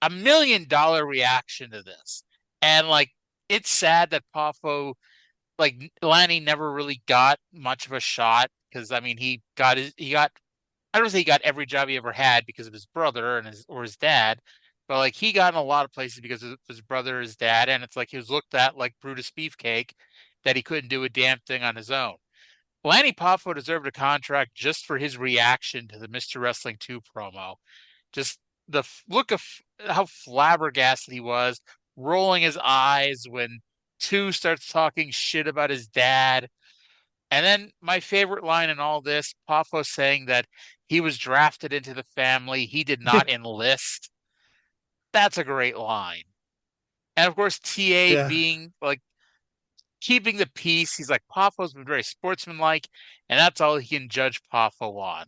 $1 million reaction to this. And like it's sad that Poffo, like Lanny never really got much of a shot because I mean I don't think he got every job he ever had because of his brother and his dad, but like he got in a lot of places because of his brother, his dad, and it's like he was looked at like Brutus Beefcake, that he couldn't do a damn thing on his own. Lanny Poffo deserved a contract just for his reaction to the Mr. Wrestling 2 promo. Just the look of how flabbergasted he was, rolling his eyes when 2 starts talking shit about his dad. And then my favorite line in all this, Poffo saying that he was drafted into the family. He did not enlist. That's a great line. And of course, TA being like keeping the peace. He's like, Poffo's been very sportsmanlike, and that's all he can judge Poffo on.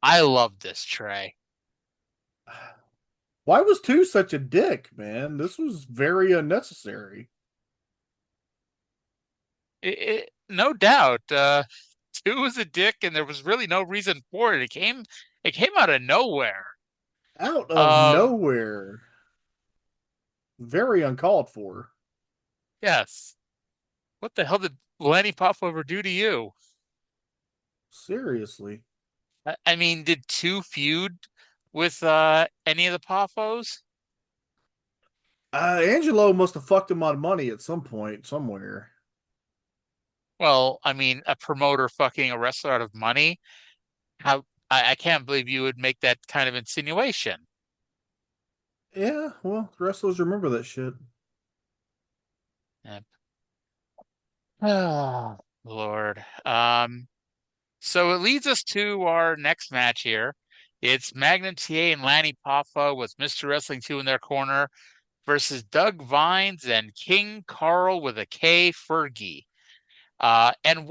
I love this, Trey. Why was 2 such a dick, man? This was very unnecessary. No doubt. 2 was a dick, and there was really no reason for it. It came out of nowhere. Out of nowhere. Very uncalled for. Yes. What the hell did Lanny Poffo ever do to you? Seriously. I mean, did 2 feud with any of the Poffos? Angelo must have fucked him on money at some point, somewhere. Well, I mean, a promoter fucking a wrestler out of money? How I can't believe you would make that kind of insinuation. Yeah, well, wrestlers remember that shit. Yep. Oh, Lord. So it leads us to our next match here. It's Magnum TA and Lanny Poffo with Mr. Wrestling 2 in their corner versus Doug Vines and King Carl with a K Fergie. And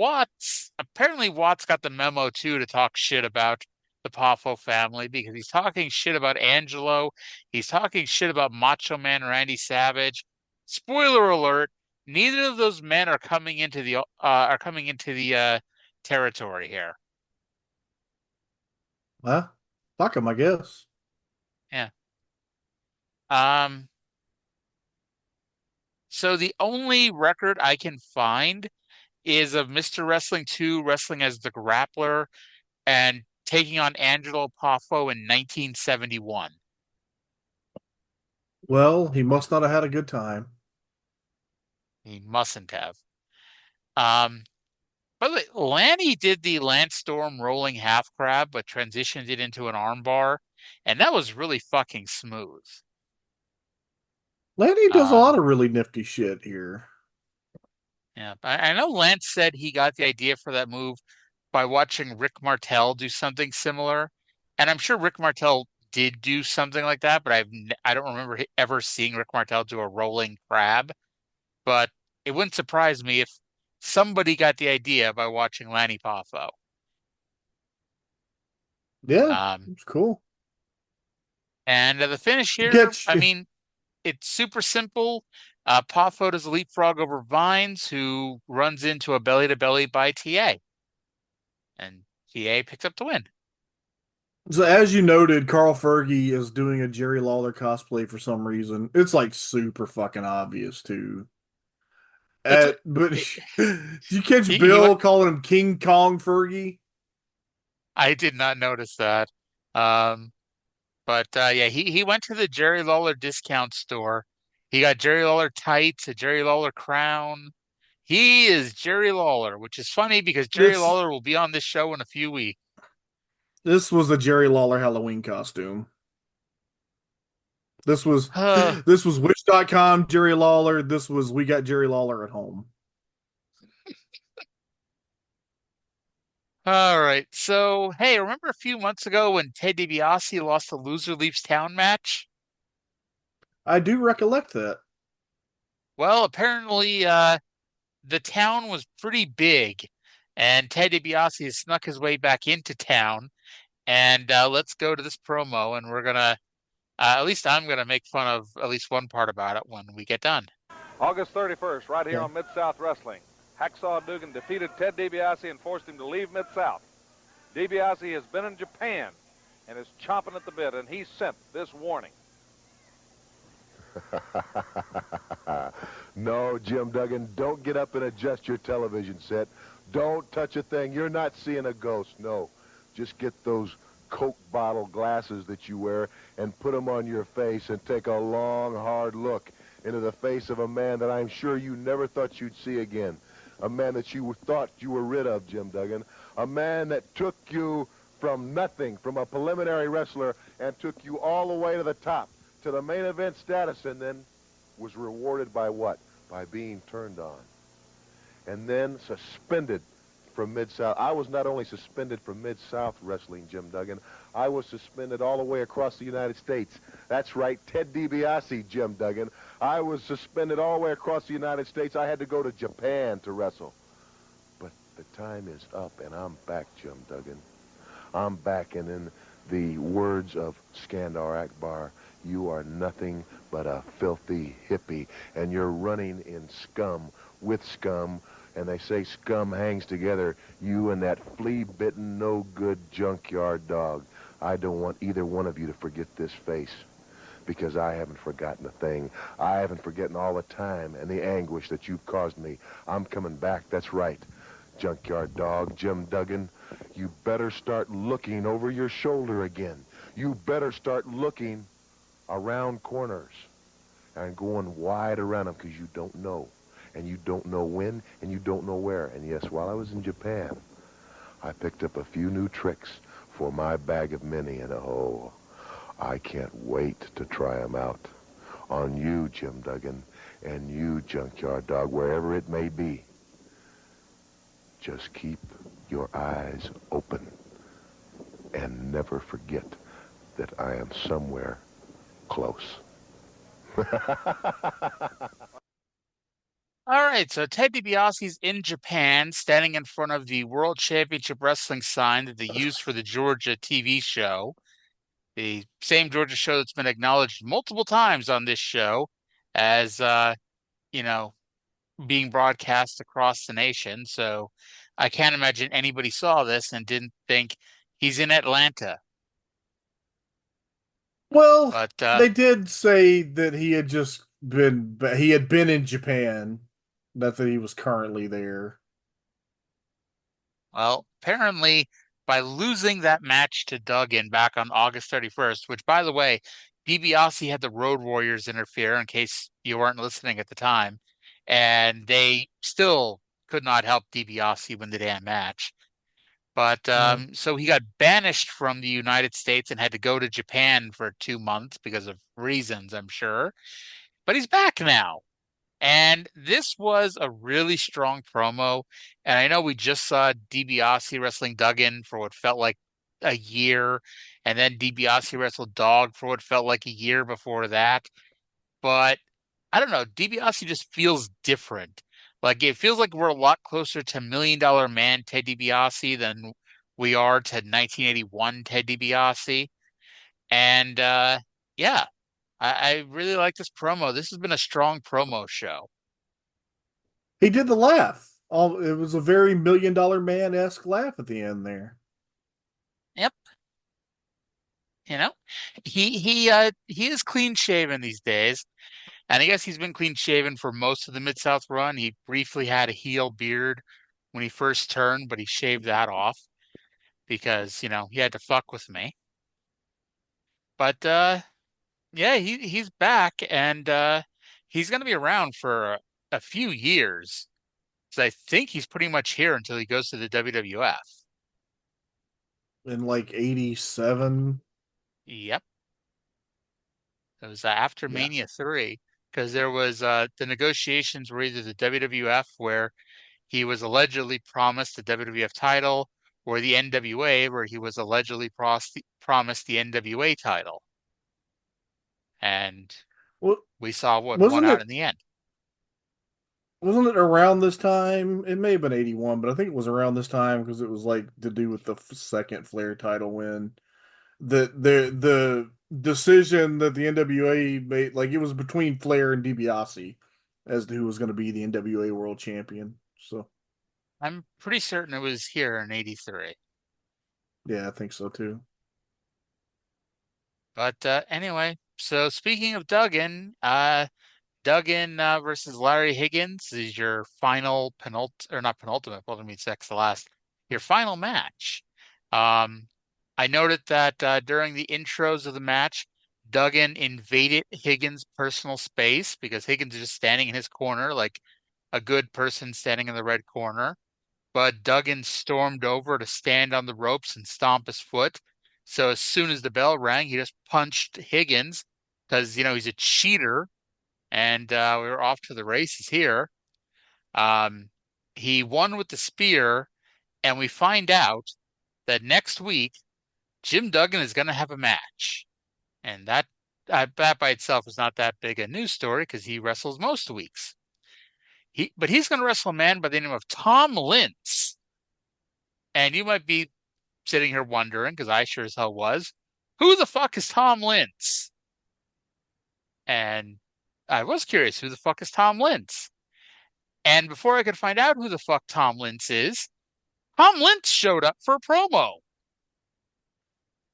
apparently Watts got the memo too to talk shit about the Poffo family because he's talking shit about Angelo. He's talking shit about Macho Man Randy Savage. Spoiler alert, neither of those men are coming into the territory here. Well, fuck him, I guess. Yeah. So the only record I can find is of Mr. Wrestling 2 wrestling as the Grappler and taking on Angelo Poffo in 1971. Well, he must not have had a good time. He mustn't have. By the way, Lanny did the Lance Storm rolling half crab, but transitioned it into an armbar, and that was really fucking smooth. Lanny does a lot of really nifty shit here. Yeah, I know Lance said he got the idea for that move by watching Rick Martel do something similar, and I'm sure Rick Martel did do something like that, but I don't remember ever seeing Rick Martel do a rolling crab. But it wouldn't surprise me if somebody got the idea by watching Lanny Poffo. Yeah, it's cool. And the finish here, I mean, it's super simple. Poffo does a leapfrog over Vines, who runs into a belly-to-belly by TA. And TA picks up the win. So as you noted, Carl Fergie is doing a Jerry Lawler cosplay for some reason. It's like super fucking obvious too. But did you catch Bill calling him King Kong Fergie? I did not notice that. But yeah, he went to the Jerry Lawler discount store. He got Jerry Lawler tights, a Jerry Lawler crown. He is Jerry Lawler, which is funny because Jerry Lawler will be on this show in a few weeks. This was a Jerry Lawler Halloween costume. This was Wish.com Jerry Lawler. This was We Got Jerry Lawler at Home. All right. So, hey, remember a few months ago when Ted DiBiase lost the Loser Leaves Town match? I do recollect that. Well, apparently the town was pretty big, and Ted DiBiase has snuck his way back into town. And let's go to this promo, and we're going to, at least I'm going to make fun of at least one part about it when we get done. August 31st, right here on Mid-South Wrestling. Hacksaw Dugan defeated Ted DiBiase and forced him to leave Mid-South. DiBiase has been in Japan and is chomping at the bit, and he sent this warning. No, Jim Duggan, don't get up and adjust your television set. Don't touch a thing. You're not seeing a ghost, no. Just get those Coke bottle glasses that you wear and put them on your face and take a long, hard look into the face of a man that I'm sure you never thought you'd see again. A man that you thought you were rid of, Jim Duggan. A man that took you from nothing, from a preliminary wrestler, and took you all the way to the top, to the main event status, and then was rewarded by what? By being turned on. And then suspended from Mid-South. I was not only suspended from Mid-South Wrestling, Jim Duggan, I was suspended all the way across the United States. That's right, Ted DiBiase, Jim Duggan. I was suspended all the way across the United States. I had to go to Japan to wrestle. But the time is up, and I'm back, Jim Duggan. I'm back, and in the words of Skandar Akbar, you are nothing but a filthy hippie, and you're running in scum with scum, and they say scum hangs together, you and that flea-bitten, no-good junkyard dog. I don't want either one of you to forget this face, because I haven't forgotten a thing. I haven't forgotten all the time and the anguish that you've caused me. I'm coming back, that's right. Junkyard Dog, Jim Duggan, you better start looking over your shoulder again. You better start looking around corners and going wide around them, because you don't know. And you don't know when, and you don't know where. And yes, while I was in Japan, I picked up a few new tricks for my bag of many, and oh, I can't wait to try them out on you, Jim Duggan, and you, Junkyard Dog, wherever it may be. Just keep your eyes open and never forget that I am somewhere close. All right, so Ted DiBiase's in Japan, standing in front of the World Championship Wrestling sign that they used for the Georgia TV show. The same Georgia show that's been acknowledged multiple times on this show as, being broadcast across the nation. So I can't imagine anybody saw this and didn't think he's in Atlanta. Well, But they did say that he had been in Japan, not that he was currently there. Well, apparently by losing that match to Duggan back on August 31st, which, by the way, DiBiase had the Road Warriors interfere in case you weren't listening at the time, and they still could not help DiBiase win the damn match. But so he got banished from the United States and had to go to Japan for 2 months because of reasons, I'm sure. But he's back now. And this was a really strong promo. And I know we just saw DiBiase wrestling Duggan for what felt like a year. And then DiBiase wrestled Dog for what felt like a year before that. But I don't know. DiBiase just feels different. Like, it feels like we're a lot closer to $1 Million Man Ted DiBiase than we are to 1981 Ted DiBiase. And yeah. I really like this promo. This has been a strong promo show. He did the laugh. It was a very $1 Million Man-esque laugh at the end there. Yep. He is clean shaven these days, and I guess he's been clean shaven for most of the Mid-South run. He briefly had a heel beard when he first turned, but he shaved that off because, he had to fuck with me. But yeah, he's back, and he's going to be around for a few years. So I think he's pretty much here until he goes to the WWF. In like 87. Yep. It was after Mania 3, because there was the negotiations were either the WWF, where he was allegedly promised the WWF title, or the NWA, where he was allegedly promised the NWA title. And we saw what won out in the end. Wasn't it around this time? It may have been 81, but I think it was around this time because it was like to do with the second Flair title win. The decision that the NWA made, like, it was between Flair and DiBiase as to who was going to be the NWA World Champion. So I'm pretty certain it was here in 83. Yeah, I think so too. But anyway, so speaking of Duggan, Duggan versus Larry Higgins is your final not penultimate, well, I mean, sex the last, your final match. I noted that during the intros of the match, Duggan invaded Higgins' personal space because Higgins is just standing in his corner like a good person standing in the red corner. But Duggan stormed over to stand on the ropes and stomp his foot. So as soon as the bell rang, he just punched Higgins because, he's a cheater. And we were off to the races here. He won with the spear, and we find out that next week, Jim Duggan is going to have a match. And that by itself is not that big a news story because he wrestles most weeks. But he's going to wrestle a man by the name of Tom Lintz. And you might be sitting here wondering, because I sure as hell was, who the fuck is Tom Lintz? And I was curious, who the fuck is Tom Lintz? And before I could find out who the fuck Tom Lintz is, Tom Lintz showed up for a promo.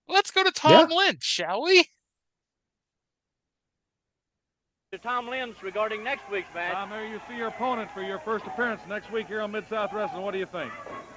Let's go to Tom Lintz, shall we? Tom Lintz regarding next week's match. Tom, there you see your opponent for your first appearance next week here on Mid-South Wrestling. What do you think?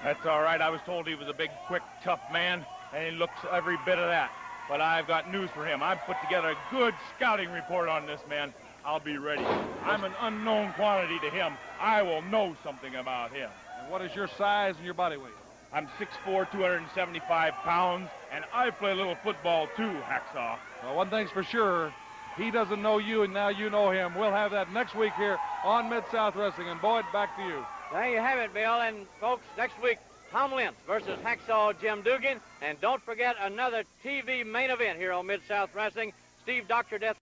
That's all right. I was told he was a big, quick, tough man, and he looks every bit of that. But I've got news for him. I've put together a good scouting report on this man. I'll be ready. I'm an unknown quantity to him. I will know something about him. And what is your size and your body weight? I'm 6'4", 275 pounds, and I play a little football too, Hacksaw. Well, one thing's for sure. He doesn't know you, and now you know him. We'll have that next week here on Mid-South Wrestling. And Boyd, back to you. There you have it, Bill. And folks, next week, Tom Lintz versus Hacksaw Jim Dugan. And don't forget another TV main event here on Mid-South Wrestling. Steve Dr. Death.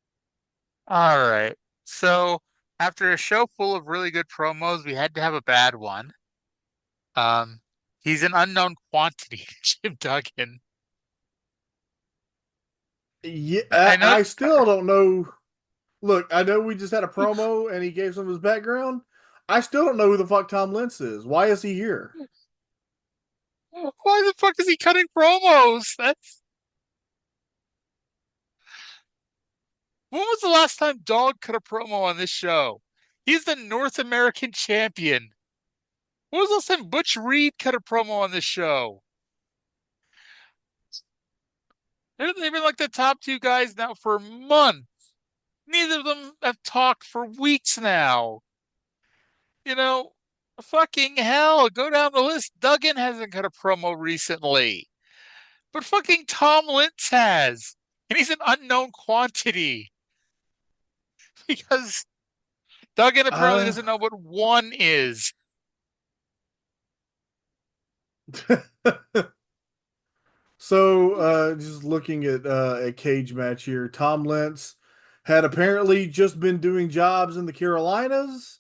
All right. So after a show full of really good promos, we had to have a bad one. He's an unknown quantity, Jim Duggan. Yeah, I still don't know. Look, I know we just had a promo and he gave some of his background. I still don't know who the fuck Tom Lintz is. Why is he here? Why the fuck is he cutting promos? When was the last time Dog cut a promo on this show? He's the North American champion. When was the last time Butch Reed cut a promo on this show? They've been like the top two guys now for months. Neither of them have talked for weeks now. Fucking hell, go down the list. Duggan hasn't cut a promo recently. But fucking Tom Lintz has. And he's an unknown quantity. Because Duggan apparently doesn't know what one is. So, just looking at a cage match here, Tom Lintz had apparently just been doing jobs in the Carolinas,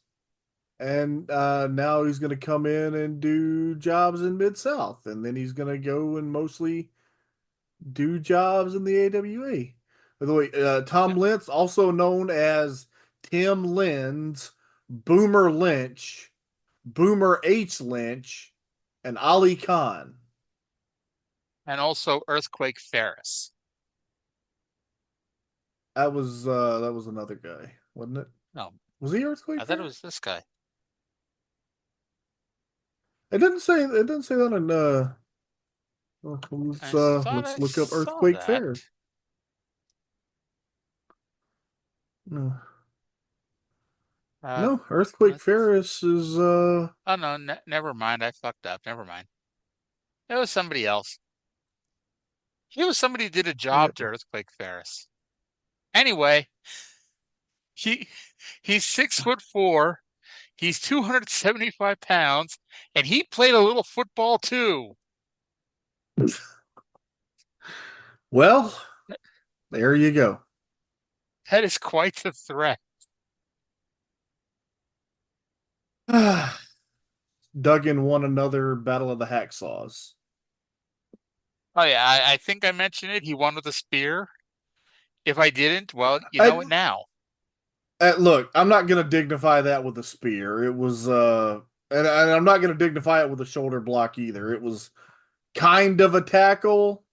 and now he's going to come in and do jobs in Mid-South, and then he's going to go and mostly do jobs in the AWA. By the way, Tom Lintz, also known as Tim Lynns, Boomer Lynch, Boomer H. Lynch, and Ali Khan. And also Earthquake Ferris. That was another guy, wasn't it? No. Was he Earthquake? I thought it was this guy. It didn't say that in let's look up Earthquake Ferris. No. No, Earthquake Ferris is Oh no, never mind. I fucked up. Never mind. It was somebody else. He was somebody who did a job to Earthquake Ferris. Anyway, he's 6'4". He's 275 pounds, and he played a little football too. Well, there you go. That is quite the threat. Duggan won another Battle of the Hacksaws. Oh yeah, I think I mentioned it. He won with a spear. If I didn't, well, you know it now. Look, I'm not going to dignify that with a spear. It was, and I'm not going to dignify it with a shoulder block either. It was kind of a tackle.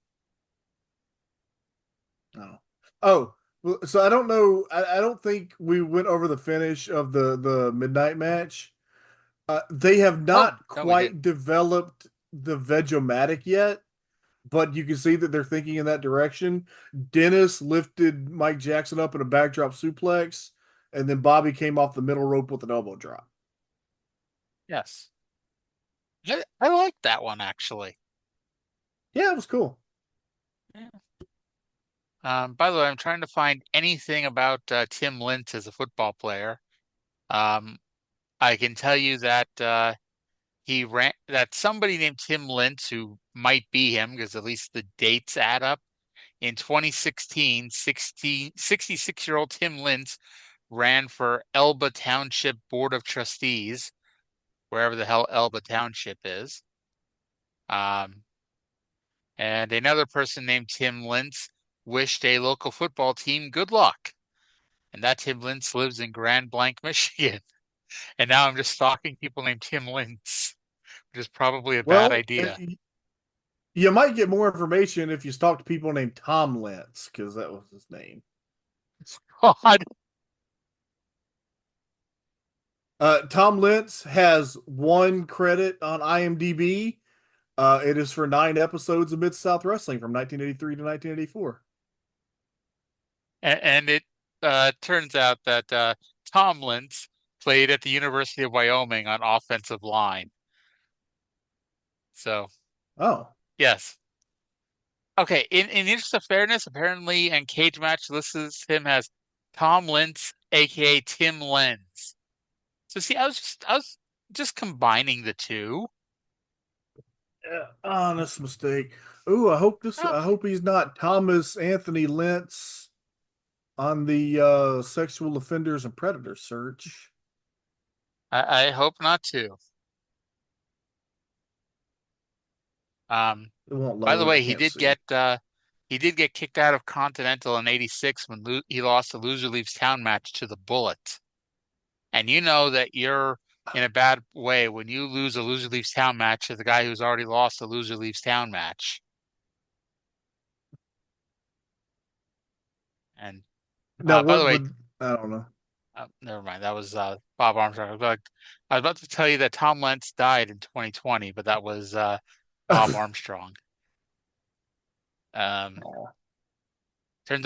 Oh, so I don't know. I don't think we went over the finish of the midnight match. They have not quite developed the Vegomatic yet, but you can see that they're thinking in that direction. Dennis lifted Mike Jackson up in a backdrop suplex, and then Bobby came off the middle rope with an elbow drop. Yes. I like that one, actually. Yeah, it was cool. Yeah. By the way, I'm trying to find anything about Tim Lintz as a football player. I can tell you that that somebody named Tim Lintz, who might be him, because at least the dates add up. In 2016, 66-year-old Tim Lintz ran for Elba Township Board of Trustees, wherever the hell Elba Township is. And another person named Tim Lintz wished a local football team good luck. And that Tim Lintz lives in Grand Blanc, Michigan. And now I'm just stalking people named Tim Lintz, which is probably a bad idea. You might get more information if you talk to people named Tom Lintz, because that was his name. God. Tom Lintz has one credit on IMDb. It is for 9 episodes of Mid-South Wrestling from 1983 to 1984. And it turns out that Tom Lintz played at the University of Wyoming on offensive line. So. Oh. Yes. Okay, in the interest of fairness, apparently, and Cage Match lists him as Tom Lintz, aka Tim Lenz. So see, I was just combining the two. Honest mistake. Ooh, I hope this. I hope he's not Thomas Anthony Lintz on the sexual offenders and predator search. I hope not too. It won't By the load. I way, can't see. he did get kicked out of Continental in '86 when he lost the loser leaves town match to the Bullet. And you know that you're in a bad way when you lose a loser leaves town match to the guy who's already lost a loser leaves town match. And Now, by the what way, would I don't know. never mind. That was Bob Armstrong. I was about to tell you that Tom Lentz died in 2020, but that was Bob Armstrong. Turns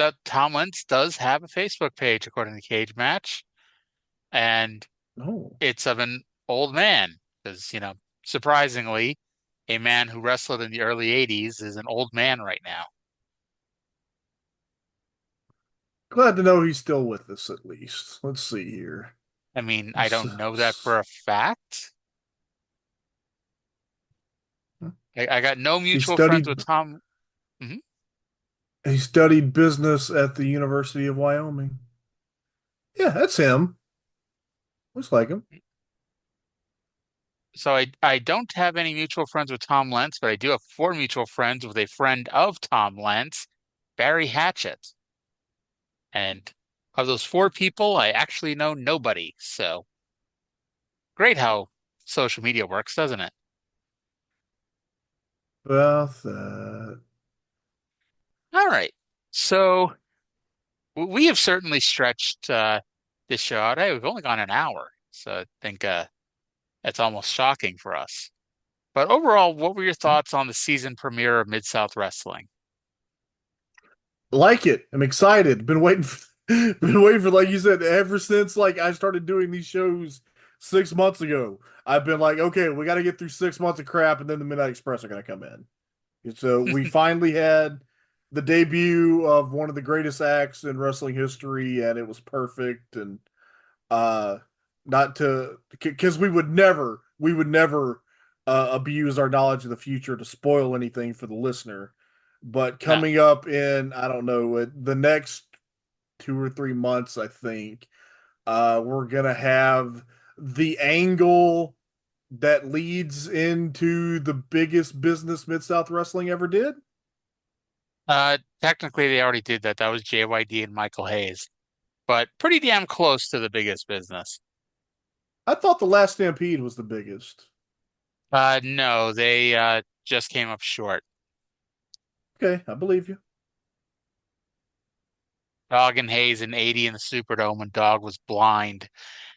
out Tom Lentz does have a Facebook page, according to Cage Match, and it's of an old man because, surprisingly, a man who wrestled in the early '80s is an old man right now. Glad to know he's still with us at least. Let's see here. I mean, I don't know that for a fact. I got no mutual friends with Tom. Mm-hmm. He studied business at the University of Wyoming. Yeah, that's him. Looks like him. So I don't have any mutual friends with Tom Lentz, but I do have 4 mutual friends with a friend of Tom Lentz, Barry Hatchett. And of those 4 people, I actually know nobody. So great how social media works, doesn't it? About that. All right. So we have certainly stretched this show out. Hey, we've only gone an hour. So I think that's almost shocking for us. But overall, what were your thoughts on the season premiere of Mid-South Wrestling? Like it. I'm excited. Been waiting for, like you said, ever since I started doing these shows 6 months ago. I've been like, okay, we got to get through 6 months of crap, and then the Midnight Express are going to come in. And so we finally had the debut of one of the greatest acts in wrestling history, and it was perfect. And not to, because we would never abuse our knowledge of the future to spoil anything for the listener. But coming up in, I don't know, the next 2 or 3 months, I think, we're going to have the angle that leads into the biggest business Mid-South Wrestling ever did. Technically, they already did that. That was JYD and Michael Hayes, but pretty damn close to the biggest business. I thought the Last Stampede was the biggest. No, they just came up short. Okay, I believe you. Dog and Hayes in '80 in the Superdome when Dog was blinded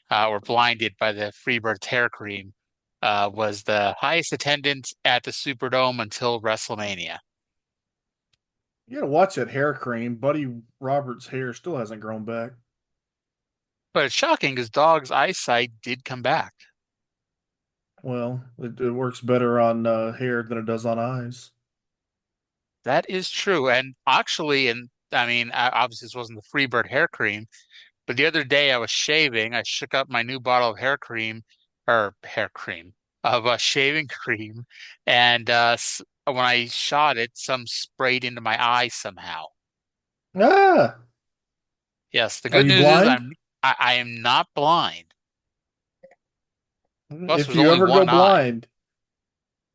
by the Freebird's hair cream, was the highest attendance at the Superdome until WrestleMania. You gotta watch that hair cream. Buddy Roberts' hair still hasn't grown back. But it's shocking because Dog's eyesight did come back. Well, it works better on hair than it does on eyes. That is true. And actually, obviously this wasn't the Freebird hair cream, but the other day I was shaving. I shook up my new bottle of shaving cream. And when I shot it, some sprayed into my eye somehow. Ah! Yes, the good news is I am not blind. Plus, If you ever go blind,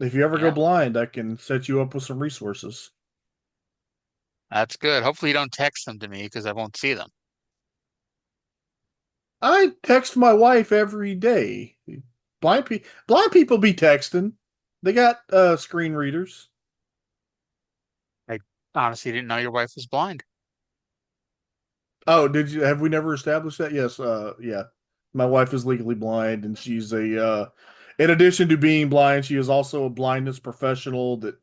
go blind, I can set you up with some resources. That's good. Hopefully you don't text them to me because I won't see them. I text my wife every day. Blind people be texting. They got screen readers. I honestly didn't know your wife was blind. Oh, did you? Have we never established that? Yes. Yeah. My wife is legally blind, and she's in addition to being blind, she is also a blindness professional that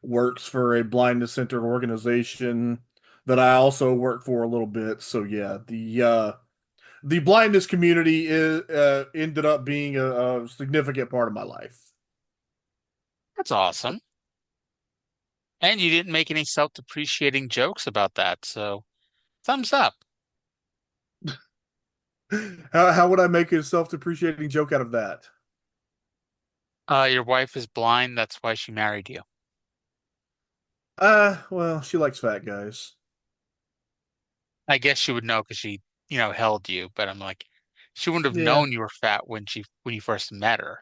works for a blindness center organization that I also work for a little bit. So yeah, the blindness community ended up being a significant part of my life. That's awesome. And you didn't make any self-depreciating jokes about that, so thumbs up. How would I make a self-depreciating joke out of that? Your wife is blind. That's why she married you. Well, she likes fat guys. I guess she would know because she, held you. But I'm like, she wouldn't have Yeah, known you were fat when you first met her.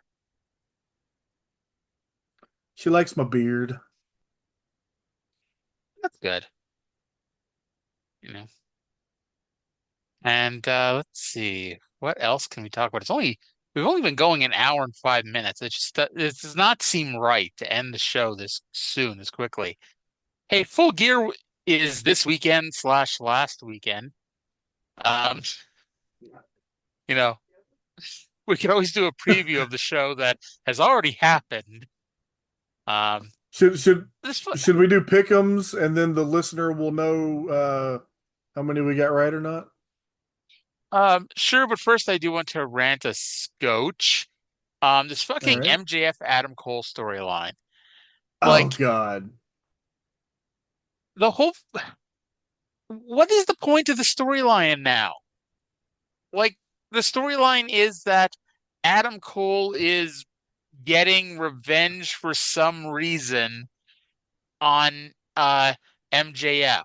she likes my beard. That's good. You know. And let's see, what else can we talk about? We've only been going an hour and 5 minutes. It does not seem right to end the show this soon, this quickly. Hey, Full Gear is this weekend / last weekend. Um, you know, we could always do a preview of the show that has already happened. Should This should we do pick'ems and then the listener will know how many we got right or not? Sure, but first I do want to rant a scotch. This All fucking right. MJF Adam Cole storyline. Oh Like God. the whole what is the point of the storyline now? Like the storyline is that Adam Cole is getting revenge for some reason on MJF.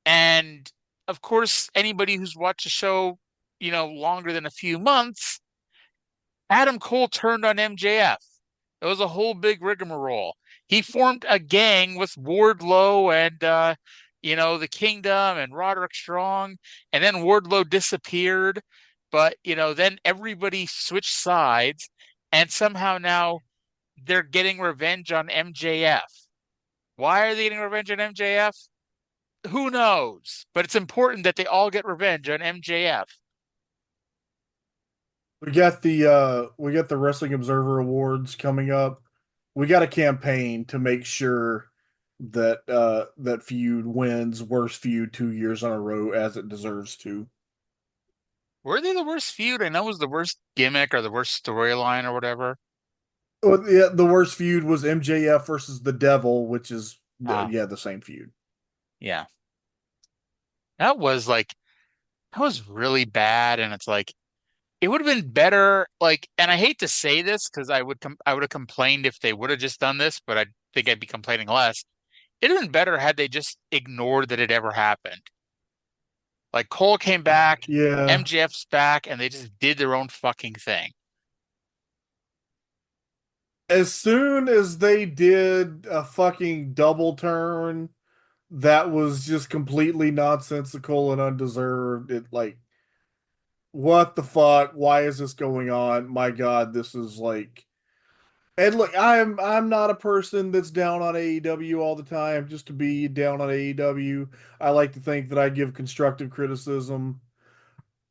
And of course, anybody who's watched the show, longer than a few months, Adam Cole turned on MJF. It was a whole big rigmarole. He formed a gang with Wardlow and the Kingdom and Roderick Strong, and then Wardlow disappeared. But then everybody switched sides, and somehow now they're getting revenge on MJF. Why are they getting revenge on MJF? Who knows? But it's important that they all get revenge on MJF. We got the Wrestling Observer Awards coming up. We got a campaign to make sure that feud wins worst feud 2 years in a row as it deserves to. Were they the worst feud? I know it was the worst gimmick or the worst storyline or whatever. Well, yeah, the worst feud was MJF versus the Devil, which is Ah, the same feud. yeah. That was really bad, and it's like it would have been better. Like, and I hate to say this because I would have complained if they would have just done this, but I think I'd be complaining less. It'd have been better had they just ignored that it ever happened. Like Cole came back, Yeah. MJF's back, and they just did their own fucking thing. As soon as they did a fucking double turn that was just completely nonsensical and undeserved, it like what the fuck? Why is this going on? My God, this is like. And look, I'm not a person that's down on AEW all the time just to be down on AEW. I like to think that I give constructive criticism.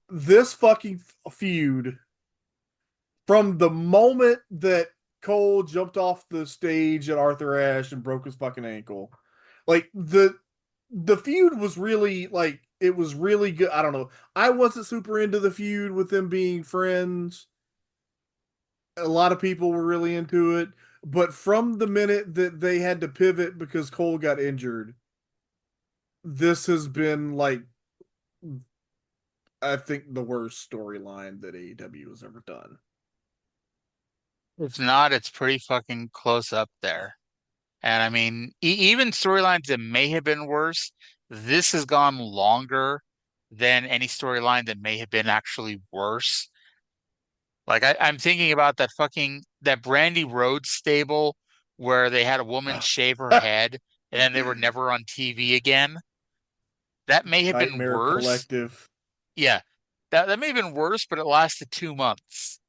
This fucking feud, from the moment that Cole jumped off the stage at Arthur Ashe and broke his fucking ankle, like the feud was really like it was really good. I don't know. I wasn't super into the feud with them being friends. A lot of people were really into it, but from the minute that they had to pivot because Cole got injured, this has been like I think the worst storyline that AEW has ever done. If not, it's pretty fucking close up there. And I mean, even storylines that may have been worse, this has gone longer than any storyline that may have been actually worse. Like I'm thinking about that Brandy Rhodes stable where they had a woman shave her head and then they were never on TV again. That may have been Nightmare worse. Collective. Yeah. That may have been worse, but it lasted 2 months.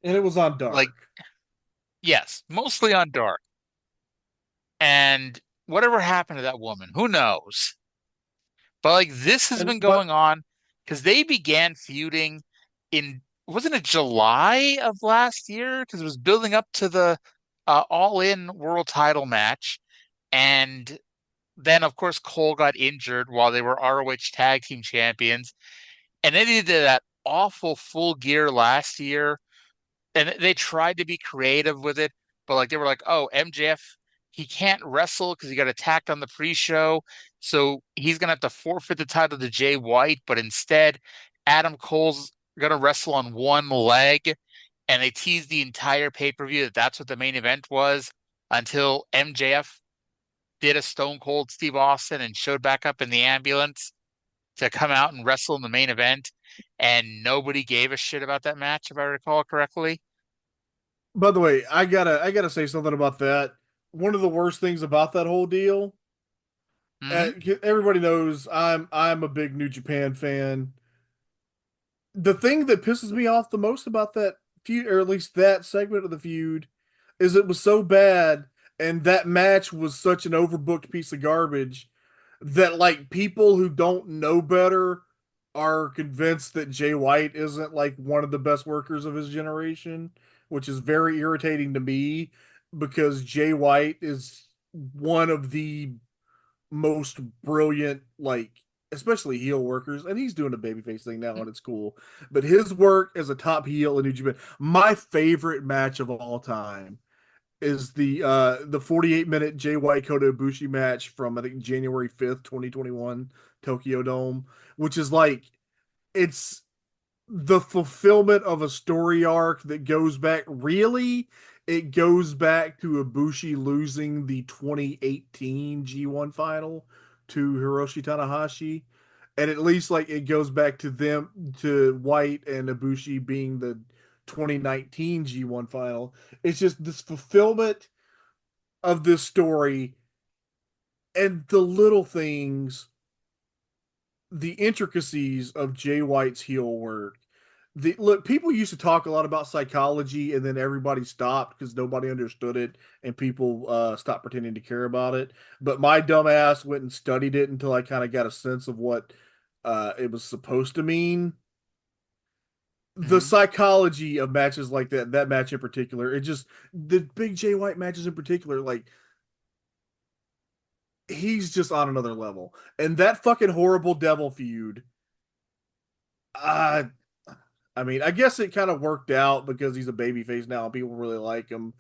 And it was on Dark. Like, yes, mostly on Dark. And whatever happened to that woman, who knows? But like this has been But going on because they began feuding in wasn't it July of last year? Because it was building up to the All In World Title match, and then of course Cole got injured while they were ROH Tag Team Champions, and then they did that awful Full Gear last year, and they tried to be creative with it, but like they were like, oh, MJF, he can't wrestle because he got attacked on the pre-show, so he's gonna have to forfeit the title to Jay White, but instead Adam Cole's gonna wrestle on one leg, and they teased the entire pay-per-view that that's what the main event was until MJF did a Stone Cold Steve Austin and showed back up in the ambulance to come out and wrestle in the main event, and nobody gave a shit about that match, if I recall correctly. By the way, I gotta say something about that. One of the worst things about that whole deal, everybody knows I'm a big New Japan fan. The thing that pisses me off the most about that feud, or at least that segment of the feud, is it was so bad, and that match was such an overbooked piece of garbage that like people who don't know better are convinced that Jay White isn't like one of the best workers of his generation, which is very irritating to me because Jay White is one of the most brilliant, like, especially heel workers, and he's doing a babyface thing now, and it's cool. But his work as a top heel in New Japan, my favorite match of all time is the 48-minute Jay White Kota Ibushi match from I think January 5th, 2021, Tokyo Dome, which is like it's the fulfillment of a story arc that goes back it goes back to Ibushi losing the 2018 G1 final to Hiroshi Tanahashi. And at least like it goes back to them, to White and Ibushi being the 2019 G1 final. It's just this fulfillment of this story and the little things, the intricacies of Jay White's heel work. Look, people used to talk a lot about psychology, and then everybody stopped because nobody understood it, and people stopped pretending to care about it. But my dumb ass went and studied it until I kind of got a sense of what it was supposed to mean. The psychology of matches like that match in particular, it just, the big Jay White matches in particular, like, he's just on another level. And that fucking horrible devil feud, I mean, I guess it kind of worked out because he's a babyface now and people really like him.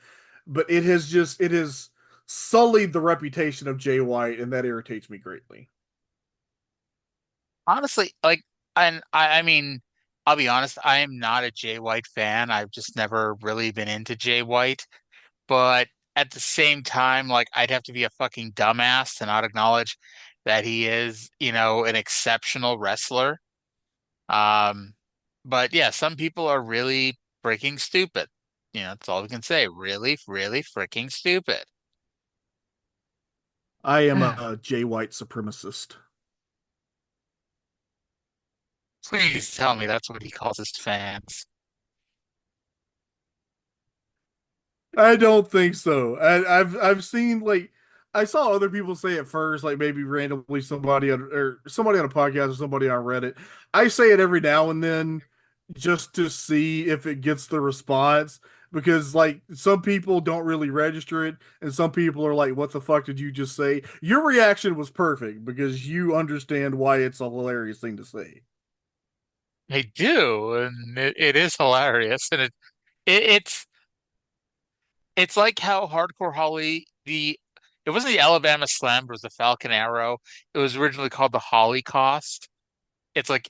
But it has sullied the reputation of Jay White, and that irritates me greatly. Honestly, like, and I mean, I'll be honest, I am not a Jay White fan. I've just never really been into Jay White. But at the same time, like, I'd have to be a fucking dumbass to not acknowledge that he is, an exceptional wrestler. Um, but yeah, some people are really freaking stupid. That's all we can say. Really, really freaking stupid. I am a Jay White supremacist. Please tell me that's what he calls his fans. I don't think so. I've seen, like, I saw other people say it first, like maybe randomly somebody on a podcast or somebody on Reddit. I say it every now and then just to see if it gets the response, because like some people don't really register it and some people are like, what the fuck did you just say? Your reaction was perfect because you understand why it's a hilarious thing to say. They do, and it is hilarious, and it's it's like how Hardcore Holly it wasn't the Alabama Slam, but it was the Falcon Arrow. It was originally called the Holocaust. It's like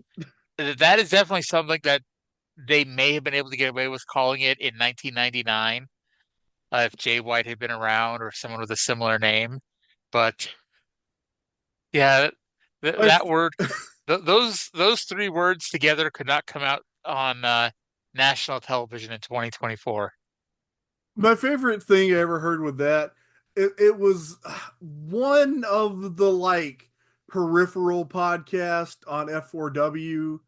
that is definitely something that they may have been able to get away with calling it in 1999 if Jay White had been around or someone with a similar name. But yeah, that word, those three words together could not come out on national television in 2024. My favorite thing I ever heard with that, it was one of the like peripheral podcast on F4W.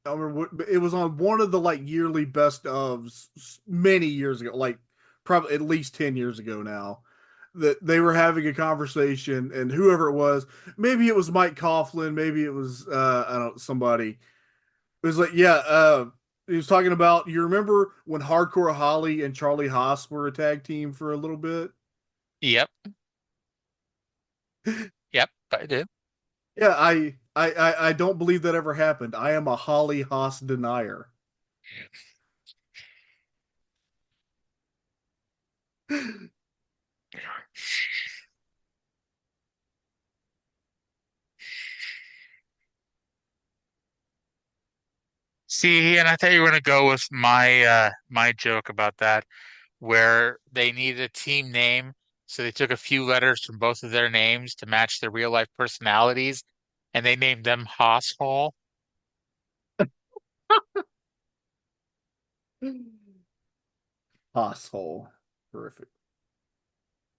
I remember it was on one of the like yearly best ofs many years ago, like probably at least 10 years ago now, that they were having a conversation, and whoever it was, maybe it was Mike Coughlin, maybe it was I don't know, somebody. It was like, yeah, he was talking about, you remember when Hardcore Holly and Charlie Haas were a tag team for a little bit? Yep. Yep, I do. Yeah, I don't believe that ever happened. I am a Holly Haas denier. See, and I thought you were gonna go with my joke about that, where they needed a team name, so they took a few letters from both of their names to match their real life personalities, and they named them Haas Hall. Asshole. Terrific.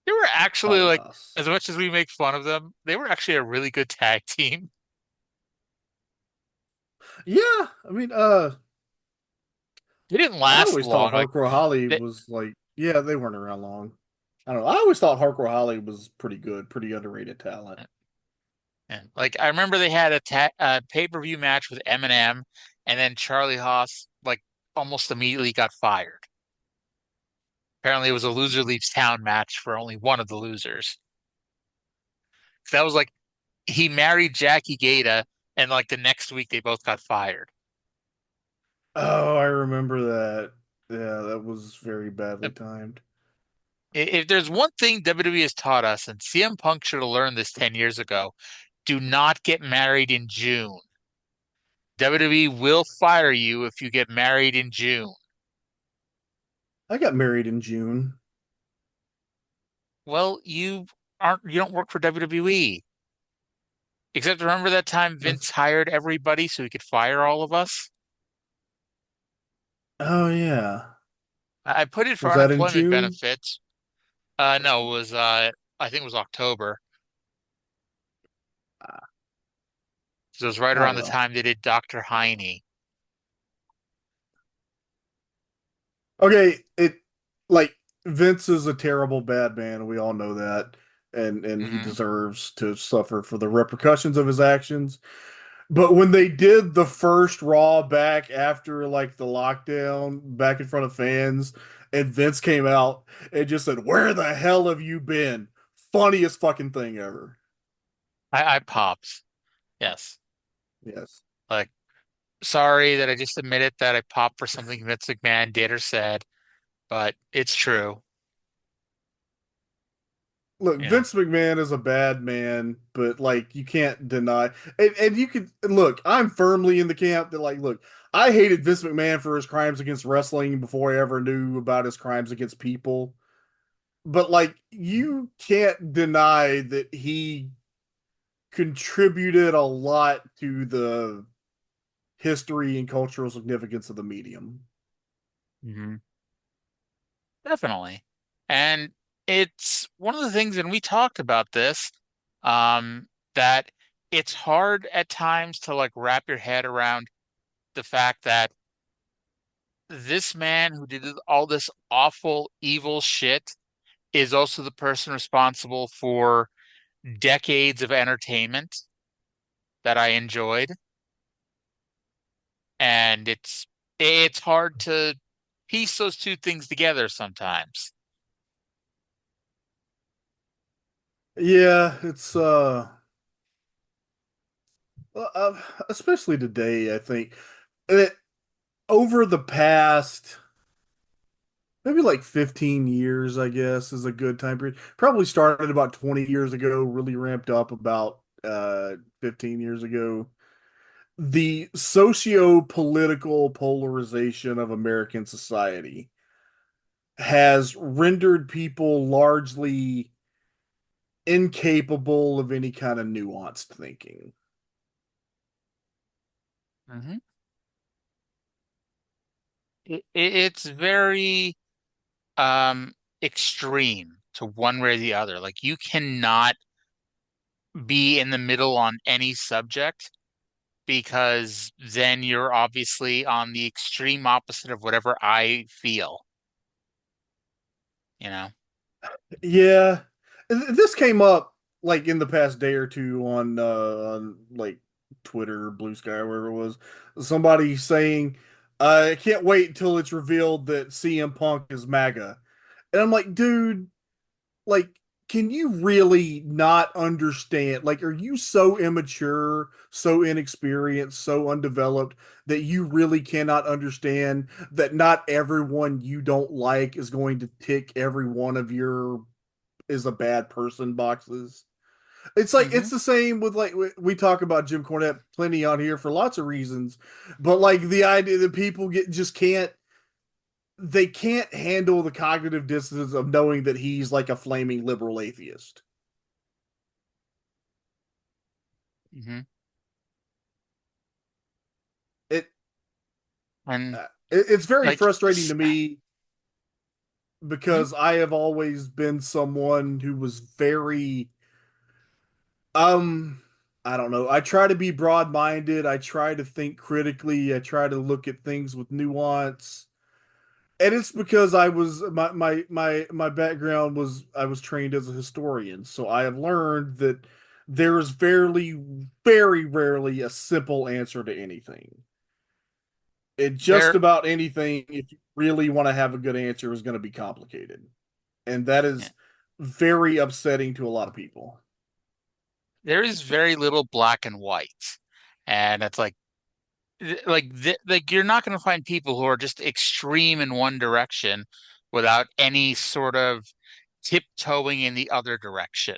They were actually Holly like, Haas. as much as we make fun of them, they were actually a really good tag team. Yeah, I mean, They didn't I last always thought long. Like Hardcore Holly they, was like, yeah, they weren't around long. I don't know. I always thought Hardcore Holly was pretty good, pretty underrated talent. yeah. Like I remember they had a pay-per-view match with Eminem, and then Charlie Haas like almost immediately got fired. Apparently, it was a loser leaves town match for only one of the losers. That was like he married Jackie Gata, and like the next week they both got fired. Oh, I remember that. Yeah, that was very badly timed. If there's one thing WWE has taught us, and CM Punk should have learned this 10 years ago, do not get married in June. WWE will fire you if you get married in June. I got married in June. Well, you don't work for WWE. Except remember that time Vince hired everybody so he could fire all of us? Oh yeah. I put in for Was that in unemployment June? benefits. No, it was I think it was October. So it was right Oh around the well. time they did Dr. Hiney. Okay, it like Vince is a terrible bad man. We all know that, and he Hmm. deserves to suffer for the repercussions of his actions. But when they did the first Raw back after like the lockdown, back in front of fans, and Vince came out and just said, "Where the hell have you been?" Funniest fucking thing ever. I popped. Yes. Yes. Like, sorry that I just admitted that I popped for something Vince McMahon did or said, but it's true. Look, You know. Vince McMahon is a bad man, but like you can't deny, and you could look. I'm firmly in the camp that like, look, I hated Vince McMahon for his crimes against wrestling before I ever knew about his crimes against people. But like, you can't deny that he contributed a lot to the history and cultural significance of the medium. Hmm. Definitely. And it's one of the things, and we talked about this, that it's hard at times to like wrap your head around the fact that this man who did all this awful, evil shit is also the person responsible for decades of entertainment that I enjoyed. And it's hard to piece those two things together sometimes. Yeah, it's especially today. I think that over the past maybe like 15 years, I guess, is a good time period. Probably started about 20 years ago, really ramped up about 15 years ago. The socio-political polarization of American society has rendered people largely incapable of any kind of nuanced thinking. Hmm. It's very um extreme to one way or the other. Like you cannot be in the middle on any subject because then you're obviously on the extreme opposite of whatever I feel, you know? Yeah, this came up like in the past day or two on like Twitter, Blue Sky, or wherever it was. Somebody saying, "I can't wait until it's revealed that CM Punk is MAGA," and I'm like, dude, like, can you really not understand? Like, are you so immature, so inexperienced, so undeveloped that you really cannot understand that not everyone you don't like is going to tick every one of your is a bad person boxes? It's like it's the same with like we talk about Jim Cornette plenty on here for lots of reasons, but like the idea that people just can't handle the cognitive dissonance of knowing that he's like a flaming liberal atheist. Mm-hmm. It's very like, frustrating to me because I have always been someone who was very I don't know. I try to be broad-minded. I try to think critically. I try to look at things with nuance. And it's because I was my background was I was trained as a historian. So I have learned that there is very rarely a simple answer to anything. Just about anything, if you really want to have a good answer, is going to be complicated. And that is very upsetting to a lot of people. There is very little black and white. And it's like you're not going to find people who are just extreme in one direction without any sort of tiptoeing in the other direction.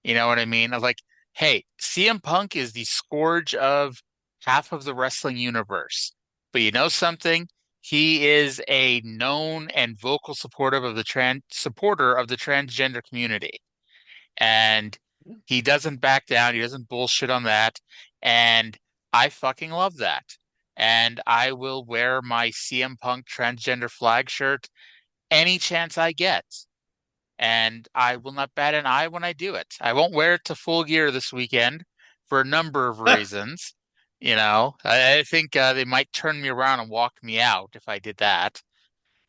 You know what I mean? Of like, hey, CM Punk is the scourge of half of the wrestling universe. But you know something? He is a known and vocal supporter of the transgender community. And he doesn't back down. He doesn't bullshit on that. And I fucking love that. And I will wear my CM Punk transgender flag shirt any chance I get. And I will not bat an eye when I do it. I won't wear it to Full Gear this weekend for a number of reasons. You know, I think they might turn me around and walk me out if I did that.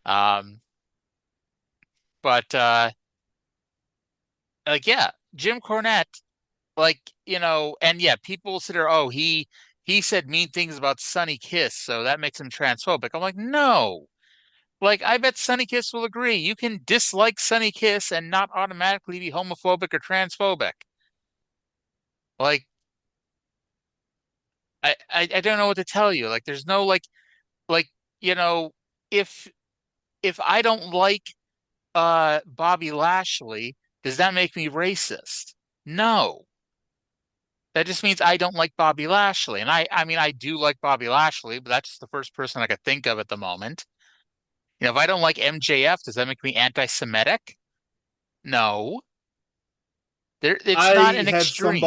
But like, yeah, Jim Cornette, like, you know, and yeah, people sit there, oh, he said mean things about Sonny Kiss, so that makes him transphobic. I'm like, no. Like, I bet Sonny Kiss will agree. You can dislike Sonny Kiss and not automatically be homophobic or transphobic. Like, I don't know what to tell you. Like, there's no like, you know, if I don't like Bobby Lashley, does that make me racist? No. That just means I don't like Bobby Lashley. And I mean, I do like Bobby Lashley, but that's just the first person I could think of at the moment. You know, if I don't like MJF, does that make me anti-Semitic? No. It's not an extreme.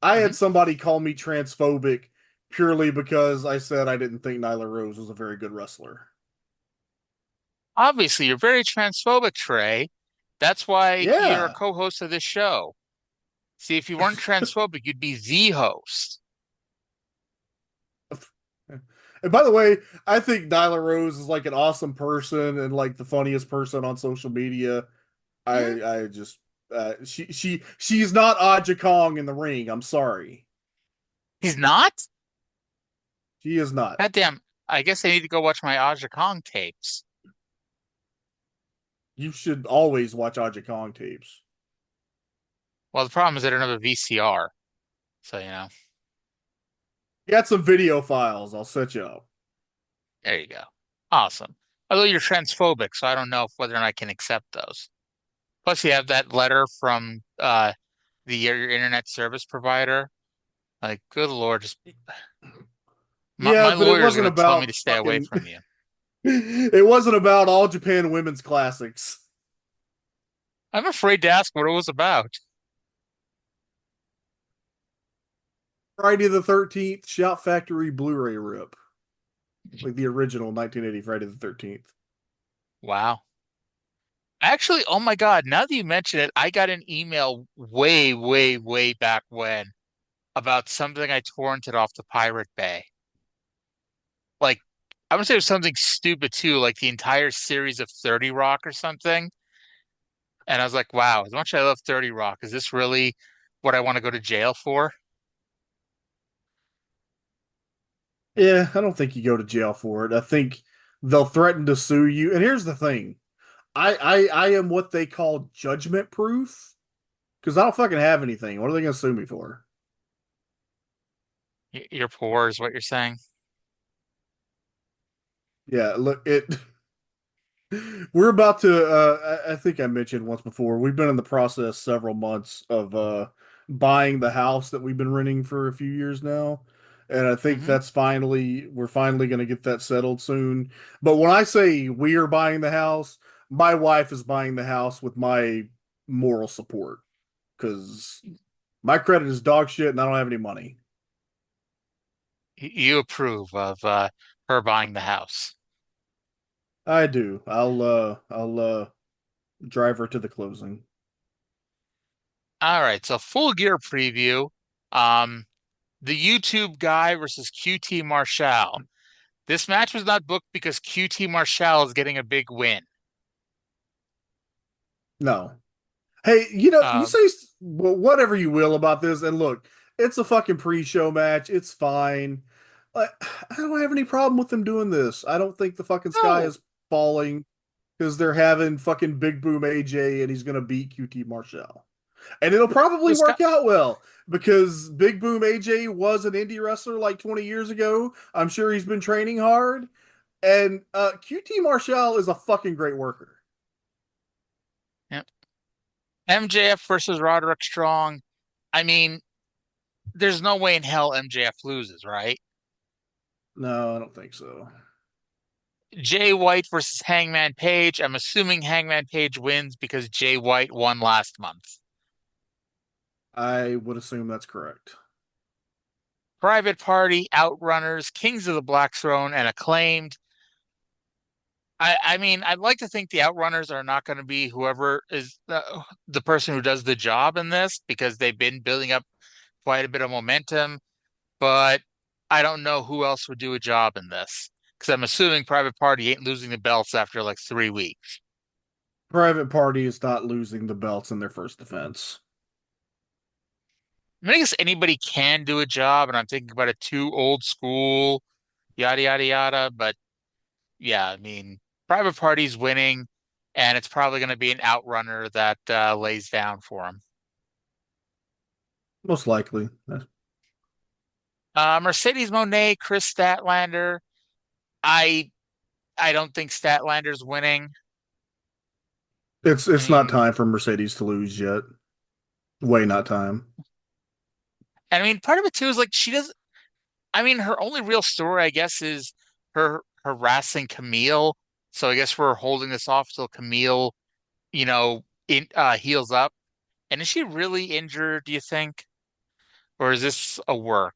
I had somebody call me transphobic purely because I said I didn't think Nyla Rose was a very good wrestler. Obviously, you're very transphobic, Trey. That's why you're a co-host of this show. See, if you weren't transphobic, you'd be the host. And by the way, I think Nyla Rose is like an awesome person and like the funniest person on social media. I just she's not Aja Kong in the ring. I'm sorry. He's not? She is not. Goddamn, I guess I need to go watch my Aja Kong tapes. You should always watch Aja Kong tapes. Well, the problem is I don't have a VCR. So, you know. Got some video files. I'll set you up. There you go. Awesome. Although you're transphobic, so I don't know whether or not I can accept those. Plus, you have that letter from your internet service provider. Like, good Lord, just my lawyer's going to tell me to stay away from you. It wasn't about All Japan Women's Classics. I'm afraid to ask what it was about. Friday the 13th Shout Factory Blu-ray rip. Like the original 1980 Friday the 13th. Wow. Actually, oh my God, now that you mention it, I got an email way, way, way back when about something I torrented off the Pirate Bay. Like, I would say it was something stupid too, like the entire series of 30 Rock or something. And I was like, wow, as much as I love 30 Rock, is this really what I want to go to jail for? Yeah, I don't think you go to jail for it. I think they'll threaten to sue you. And here's the thing. I am what they call judgment proof because I don't fucking have anything. What are they going to sue me for? You're poor is what you're saying? Yeah, look, We're about to, I think I mentioned once before, we've been in the process several months of buying the house that we've been renting for a few years now. And I think Mhm. we're finally going to get that settled soon. But when I say we are buying the house, my wife is buying the house with my moral support because my credit is dog shit and I don't have any money. You approve of her buying the house. I do. I'll drive her to the closing. All right, so Full Gear preview. Um, the YouTube guy versus QT Marshall. This match was not booked because QT Marshall is getting a big win. No. Hey, you Uh, say whatever you will about this, and look, it's a fucking pre-show match. It's fine. Like, I don't have any problem with them doing this. I don't think the fucking sky no, is falling because they're having fucking Big Boom AJ and he's gonna beat QT Marshall. And it'll probably this guy, work out well because Big Boom AJ was an indie wrestler like 20 years ago. I'm sure he's been training hard. And QT Marshall is a fucking great worker. yep. MJF versus Roderick Strong. I mean, there's no way in hell MJF loses, right? No, I don't think so. Jay White versus Hangman Page. I'm assuming Hangman Page wins because Jay White won last month. I would assume that's correct. Private Party, Outrunners, Kings of the Black Throne, and Acclaimed. I mean, I'd like to think the Outrunners are not going to be whoever is the person who does the job in this because they've been building up quite a bit of momentum, but I don't know who else would do a job in this because I'm assuming Private Party ain't losing the belts after like 3 weeks. Private Party is not losing the belts in their first defense. I mean, I guess anybody can do a job, and I'm thinking about it too old school, yada yada yada. But yeah, I mean, Private Party's winning, and it's probably going to be an outrunner that lays down for him. Most likely. Mercedes Moné, Chris Statlander. I I don't think Statlander's winning. I It's not mean, time for Mercedes to lose yet. Way not time. and I mean, part of it too is like she does. I mean, her only real story, I guess, is her harassing Camille. So I guess we're holding this off till Camille, heals up. And is she really injured, do you think? Or is this a work?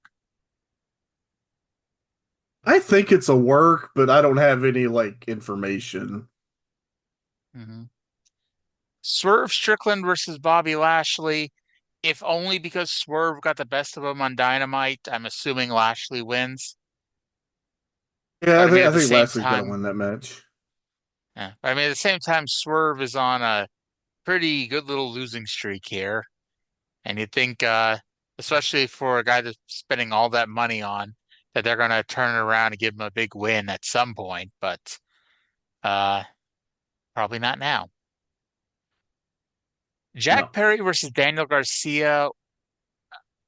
I think it's a work, but I don't have any like information. Hmm. Swerve Strickland versus Bobby Lashley. If only because Swerve got the best of him on Dynamite, I'm assuming Lashley wins. Yeah, But I mean, I at the think same Lashley's gonna time, win that match. yeah. But I mean, at the same time, Swerve is on a pretty good little losing streak here. And you'd think, especially for a guy that's spending all that money on, that they're going to turn it around and give him a big win at some point, but uh, probably not now. Jack No. Perry versus Daniel Garcia.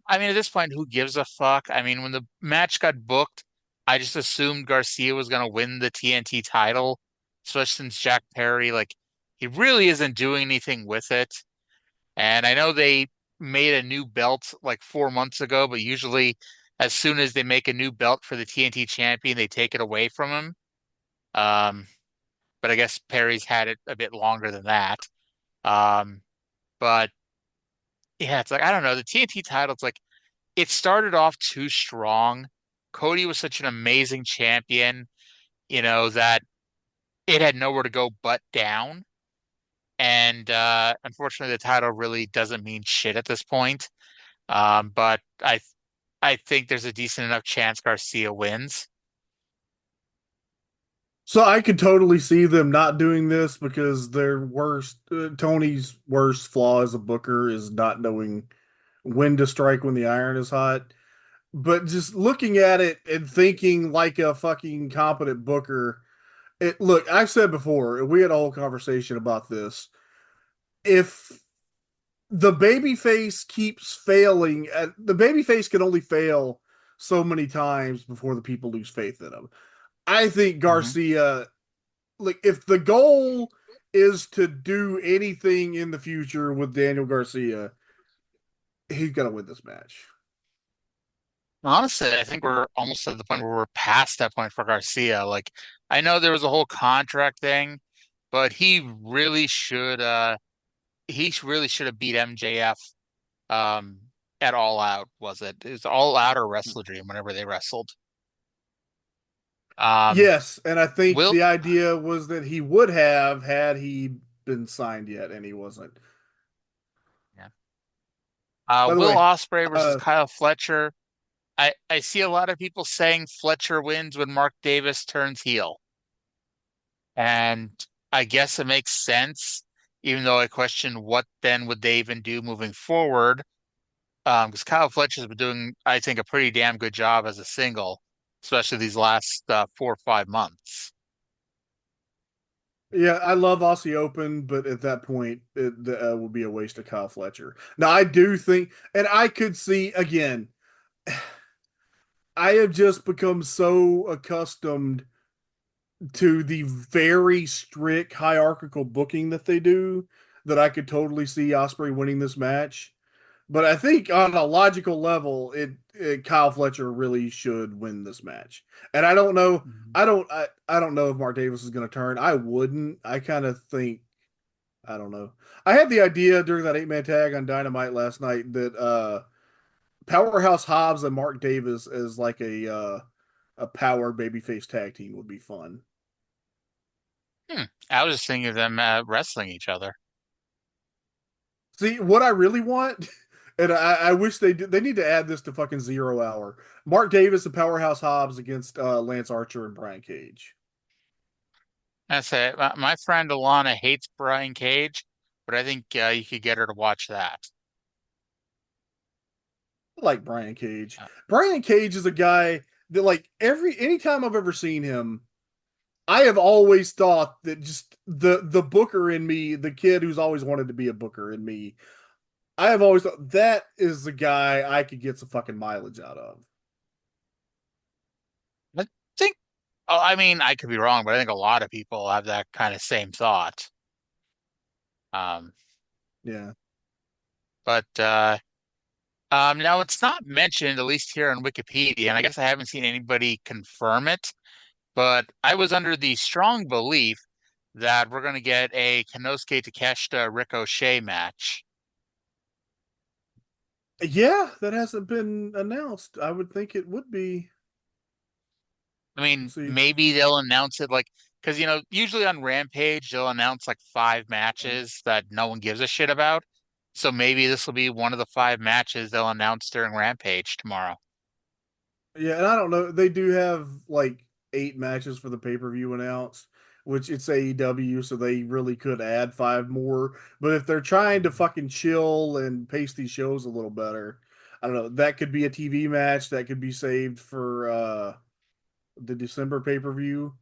I mean, at this point, who gives a fuck? I mean, when the match got booked, I just assumed Garcia was going to win the TNT title, especially since Jack Perry, like, he really isn't doing anything with it. And I know they made a new belt like 4 months ago, but usually as soon as they make a new belt for the TNT champion, they take it away from him. Um, but I guess Perry's had it a bit longer than that. Um, but yeah, it's like I don't know. The TNT title, it's like it started off too strong. Cody was such an amazing champion, that it had nowhere to go but down. And unfortunately, the title really doesn't mean shit at this point. But I think there's a decent enough chance Garcia wins. So I could totally see them not doing this because Tony's worst flaw as a booker is not knowing when to strike when the iron is hot. But just looking at it and thinking like a fucking competent booker, look, I've said before, we had a whole conversation about this. If the babyface keeps failing, the babyface can only fail so many times before the people lose faith in him. I think Hmm. Garcia like if the goal is to do anything in the future with Daniel Garcia, he's got to win this match. Honestly, I think we're almost at the point where we're past that point for Garcia. Like, I know there was a whole contract thing, but he really should have beat MJF at All Out, was it? It was All Out or Wrestle Dream whenever they wrestled. Yes, and I think Will the idea was that he would have had he been signed yet, and he wasn't. Yeah. By the Will way, Ospreay versus Kyle Fletcher. I see a lot of people saying Fletcher wins when Mark Davis turns heel. And I guess it makes sense, even though I question what then would they even do moving forward. Because Kyle Fletcher's been doing, I think, a pretty damn good job as a single, especially these last 4 or 5 months. Yeah, I love Aussie Open, but at that point, it would be a waste of Kyle Fletcher. Now, I do think, and I could see, again, I have just become so accustomed to the very strict hierarchical booking that they do that I could totally see Ospreay winning this match. But I think on a logical level, Kyle Fletcher really should win this match. And I don't know, I don't know if Mark Davis is going to turn. I wouldn't. I kind of think, I don't know. I had the idea during that 8-man tag on Dynamite last night that Powerhouse Hobbs and Mark Davis as like a power babyface tag team would be fun. I was just thinking of them wrestling each other. See, what I really want, and I wish they did, they need to add this to fucking 0 Hour. Mark Davis and Powerhouse Hobbs against Lance Archer and Brian Cage. I say my friend Alana hates Brian Cage, but I think you could get her to watch that. I like Brian Cage. Brian Cage is a guy that like anytime I've ever seen him, I have always thought that just the booker in me, the kid who's always wanted to be a booker in me, I have always thought that is the guy I could get some fucking mileage out of. I think, I mean, I could be wrong, but I think a lot of people have that kind of same thought. Yeah. But now it's not mentioned, at least here on Wikipedia, and I guess I haven't seen anybody confirm it, but I was under the strong belief that we're going to get a Konosuke Takeshita Ricochet match. Yeah, that hasn't been announced. I would think it would be. I mean, maybe they'll announce it like, because, usually on Rampage, they'll announce like 5 matches that no one gives a shit about. So maybe this will be one of the 5 matches they'll announce during Rampage tomorrow. Yeah, and I don't know. They do have like 8 matches for the pay-per-view announced, which it's AEW, so they really could add 5 more. But if they're trying to fucking chill and pace these shows a little better, I don't know. That could be a TV match that could be saved for the December pay-per-view,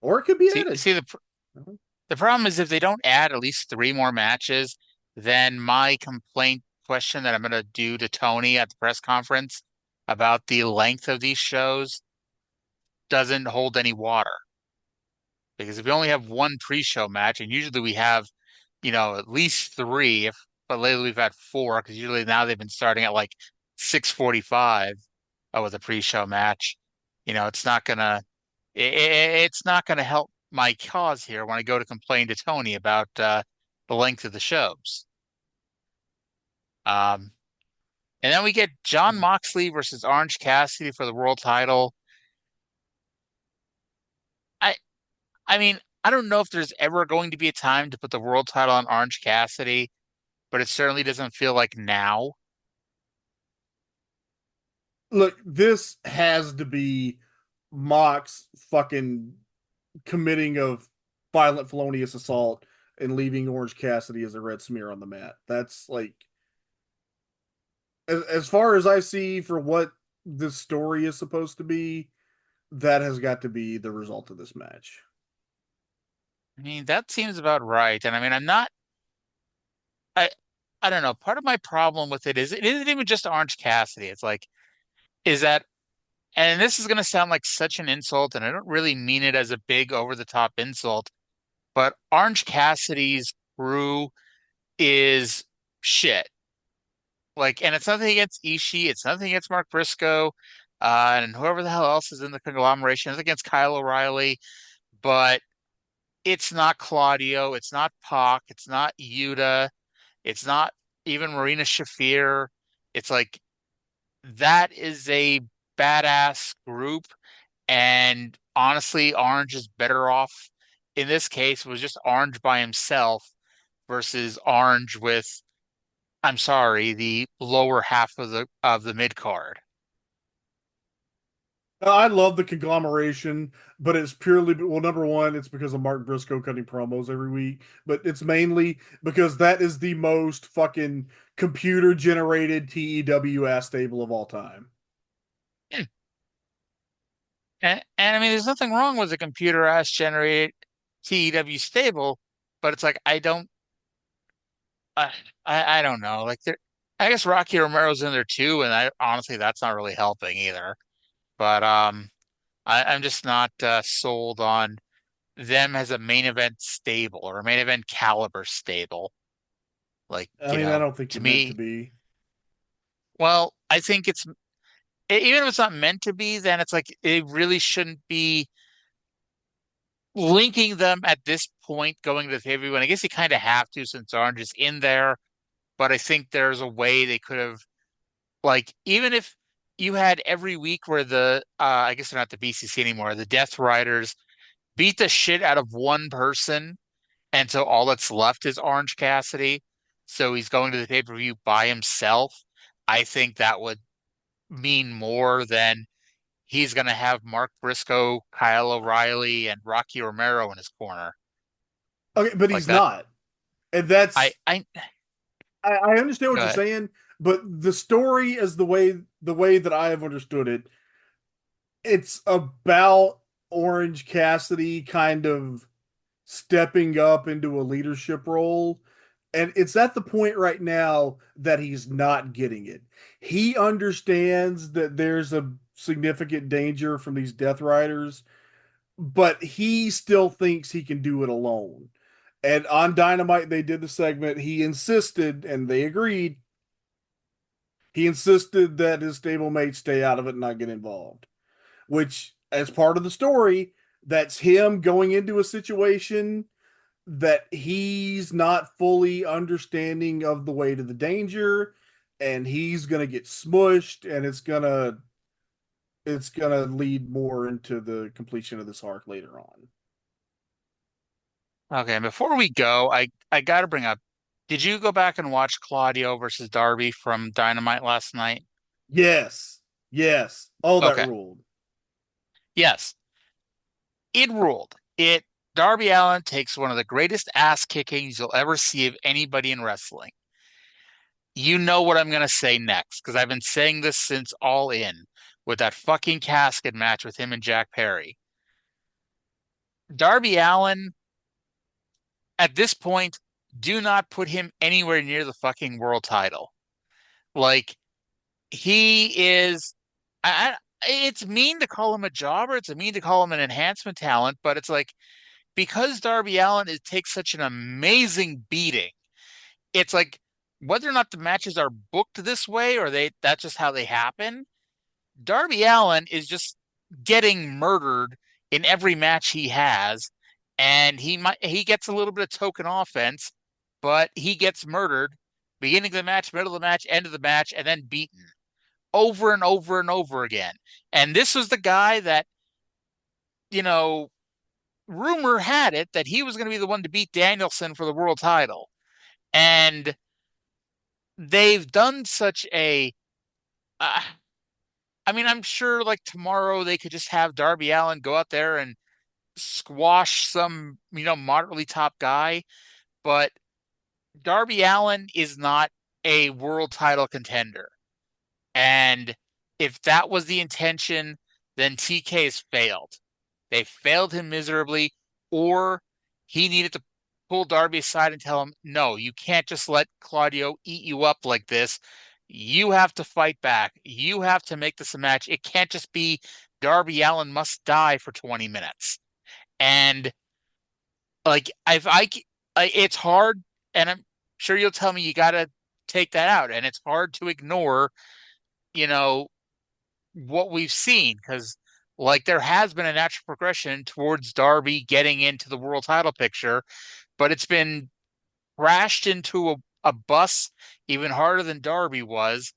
or it could be added. See, the problem is if they don't add at least 3 more matches, then my complaint question that I'm going to do to Tony at the press conference about the length of these shows doesn't hold any water. Because if we only have 1 pre-show match, and usually we have, at least 3, but lately we've had 4, because usually now they've been starting at like 6:45 with a pre-show match. It's not gonna help my cause here when I go to complain to Tony about the length of the shows. And then we get Jon Moxley versus Orange Cassidy for the world title. I mean, I don't know if there's ever going to be a time to put the world title on Orange Cassidy, but it certainly doesn't feel like now. Look, this has to be Mox fucking committing of violent felonious assault and leaving Orange Cassidy as a red smear on the mat. That's like, as far as I see for what this story is supposed to be, that has got to be the result of this match. I mean, that seems about right. And I mean, I don't know. Part of my problem with it isn't even just Orange Cassidy. It's like, is that and this is going to sound like such an insult, and I don't really mean it as a big over-the-top insult, but Orange Cassidy's crew is shit. Like, and it's nothing against Ishii, it's nothing against Mark Briscoe, and whoever the hell else is in the conglomeration. It's against Kyle O'Reilly, but it's not Claudio, it's not Pac, it's not Yuta, it's not even Marina Shafir. It's like that is a badass group, and honestly, Orange is better off in this case. It was just Orange by himself versus Orange with, I'm sorry, the lower half of the mid card. I love the conglomeration, but it's purely, well, number one, it's because of Mark Briscoe cutting promos every week, but it's mainly because that is the most fucking computer generated TEW ass stable of all time. And I mean, there's nothing wrong with a computer ass generated TEW stable, but it's like I don't know. Like I guess Rocky Romero's in there too, and I honestly that's not really helping either. But I'm just not sold on them as a main event stable or a main event caliber stable. Like, I mean, I don't think to it's meant me, to be. well, I think it's even if it's not meant to be, then it's like it really shouldn't be linking them at this point going to the pay-per-view. And I guess you kind of have to since Orange is in there. But I think there's a way they could have, like, even if you had every week where I guess they're not the BCC anymore, the Death Riders beat the shit out of one person, and so all that's left is Orange Cassidy. So he's going to the pay-per-view by himself. I think that would mean more than he's going to have Mark Briscoe, Kyle O'Reilly, and Rocky Romero in his corner. Okay, but he's not. And that's I understand what you're saying, but the story is the way that I have understood it. It's about Orange Cassidy kind of stepping up into a leadership role. And it's at the point right now that he's not getting it. He understands that there's a significant danger from these Death Riders, but he still thinks he can do it alone. And on Dynamite, they did the segment. He insisted, and they agreed. He insisted that his stablemate stay out of it and not get involved. Which, as part of the story, that's him going into a situation that he's not fully understanding of the weight of the danger, and he's gonna get smushed, and it's gonna lead more into the completion of this arc later on. Okay, before we go, I got to bring up, did you go back and watch Claudio versus Darby from Dynamite last night? Yes. Oh, that Okay. ruled. Yes. It ruled. Darby Allin takes one of the greatest ass kickings you'll ever see of anybody in wrestling. You know what I'm going to say next, because I've been saying this since All In with that fucking casket match with him and Jack Perry. Darby Allin, at this point, do not put him anywhere near the fucking world title. Like, he is, it's mean to call him a jobber. It's mean to call him an enhancement talent, but it's like, because Darby Allin takes such an amazing beating, it's like, whether or not the matches are booked this way or that's just how they happen, Darby Allin is just getting murdered in every match he has, and he gets a little bit of token offense, but he gets murdered beginning of the match, middle of the match, end of the match, and then beaten over and over and over again. And this was the guy that, rumor had it that he was going to be the one to beat Danielson for the world title. And they've done such a I'm sure like tomorrow they could just have Darby Allin go out there and squash some, moderately top guy, but Darby Allin is not a world title contender. And if that was the intention, then TK has failed. They failed him miserably, or he needed to pull Darby aside and tell him, no, you can't just let Claudio eat you up like this. You have to fight back. You have to make this a match. It can't just be Darby Allin must die for 20 minutes. And like it's hard, and I'm sure you'll tell me you got to take that out, and it's hard to ignore, what we've seen, because like there has been a natural progression towards Darby getting into the world title picture, but it's been crashed into a bus even harder than Darby was,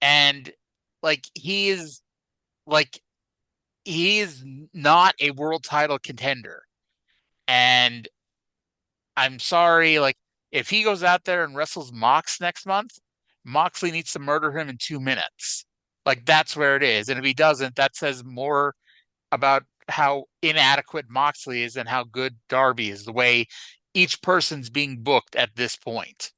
and like like he is not a world title contender. And I'm sorry, like if he goes out there and wrestles Mox next month, Moxley needs to murder him in 2 minutes. Like that's where it is. And if he doesn't, that says more about how inadequate Moxley is and how good Darby is, the way each person's being booked at this point.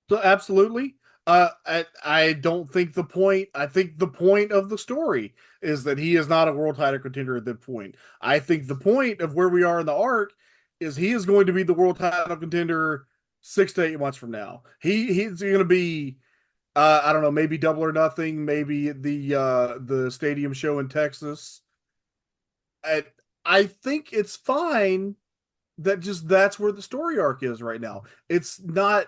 So absolutely. I don't think the point. I think the point of the story is that he is not a world title contender at that point. I think the point of where we are in the arc is he is going to be the world title contender 6 to 8 months from now. He's going to be, I don't know, maybe Double or Nothing, maybe the stadium show in Texas. I think it's fine that that's where the story arc is right now. It's not.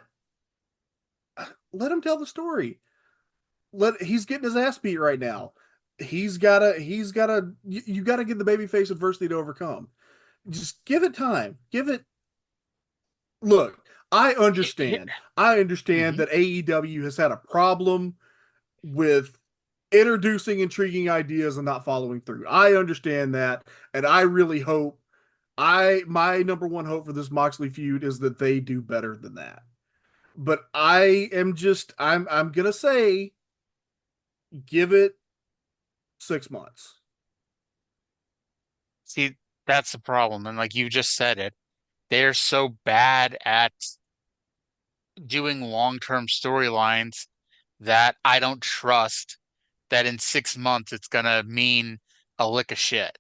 Let him tell the story. He's getting his ass beat right now. You gotta give the babyface adversity to overcome. Just give it time. Look, I understand that AEW has had a problem with introducing intriguing ideas and not following through. I understand that. And I really hope my number one hope for this Moxley feud is that they do better than that. But I'm gonna say, give it 6 months. See, that's the problem. And like you just said it, they're so bad at doing long-term storylines that I don't trust that in 6 months it's gonna mean a lick of shit.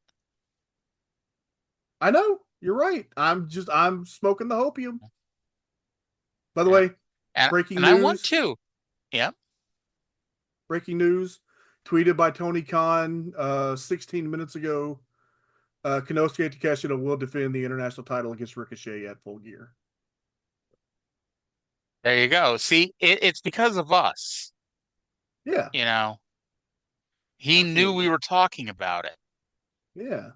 I know, you're right. I'm smoking the hopium. By the way, breaking news. I want to. Yeah. Breaking news, tweeted by Tony Khan 16 minutes ago. Konosuke Takeshita will defend the international title against Ricochet at Full Gear. There you go. See, it's because of us. Yeah. He knew we were talking about it. Yeah.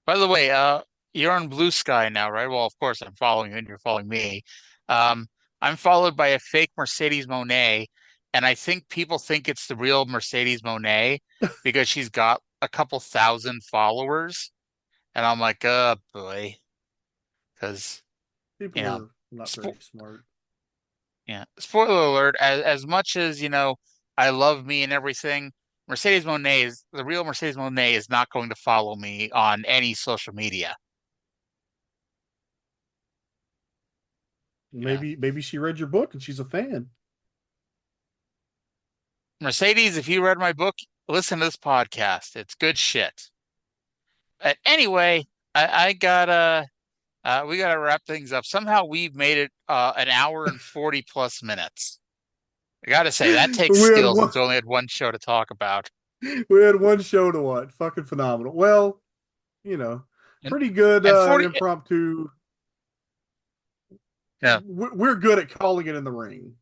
By the way, you're on Blue Sky now, right? Well, of course I'm following you and you're following me. I'm followed by a fake Mercedes Monet, and I think people think it's the real Mercedes Monet because she's got a couple thousand followers. And I'm like, oh boy. Because people are not very smart. Yeah. Spoiler alert, as much as, I love me and everything, the real Mercedes Monet is not going to follow me on any social media. Maybe she read your book and she's a fan. Mercedes, if you read my book, listen to this podcast. It's good shit. But anyway, we gotta wrap things up. Somehow we've made it an hour and 40 plus minutes. I gotta say, that takes skill since we only had one show to talk about. We had one show to watch. Fucking phenomenal. Well, pretty good impromptu. Yeah. We're good at calling it in the ring.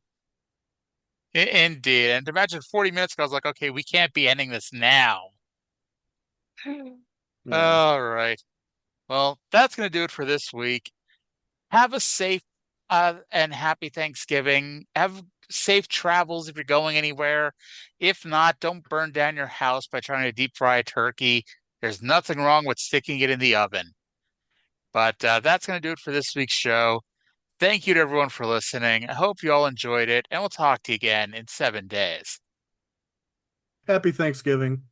Indeed. And to imagine 40 minutes ago, I was like, okay, we can't be ending this now. Yeah. All right. Well, that's going to do it for this week. Have a safe and happy Thanksgiving. Have safe travels if you're going anywhere. If not, don't burn down your house by trying to deep fry a turkey. There's nothing wrong with sticking it in the oven. But that's going to do it for this week's show. Thank you to everyone for listening. I hope you all enjoyed it, and we'll talk to you again in 7 days. Happy Thanksgiving.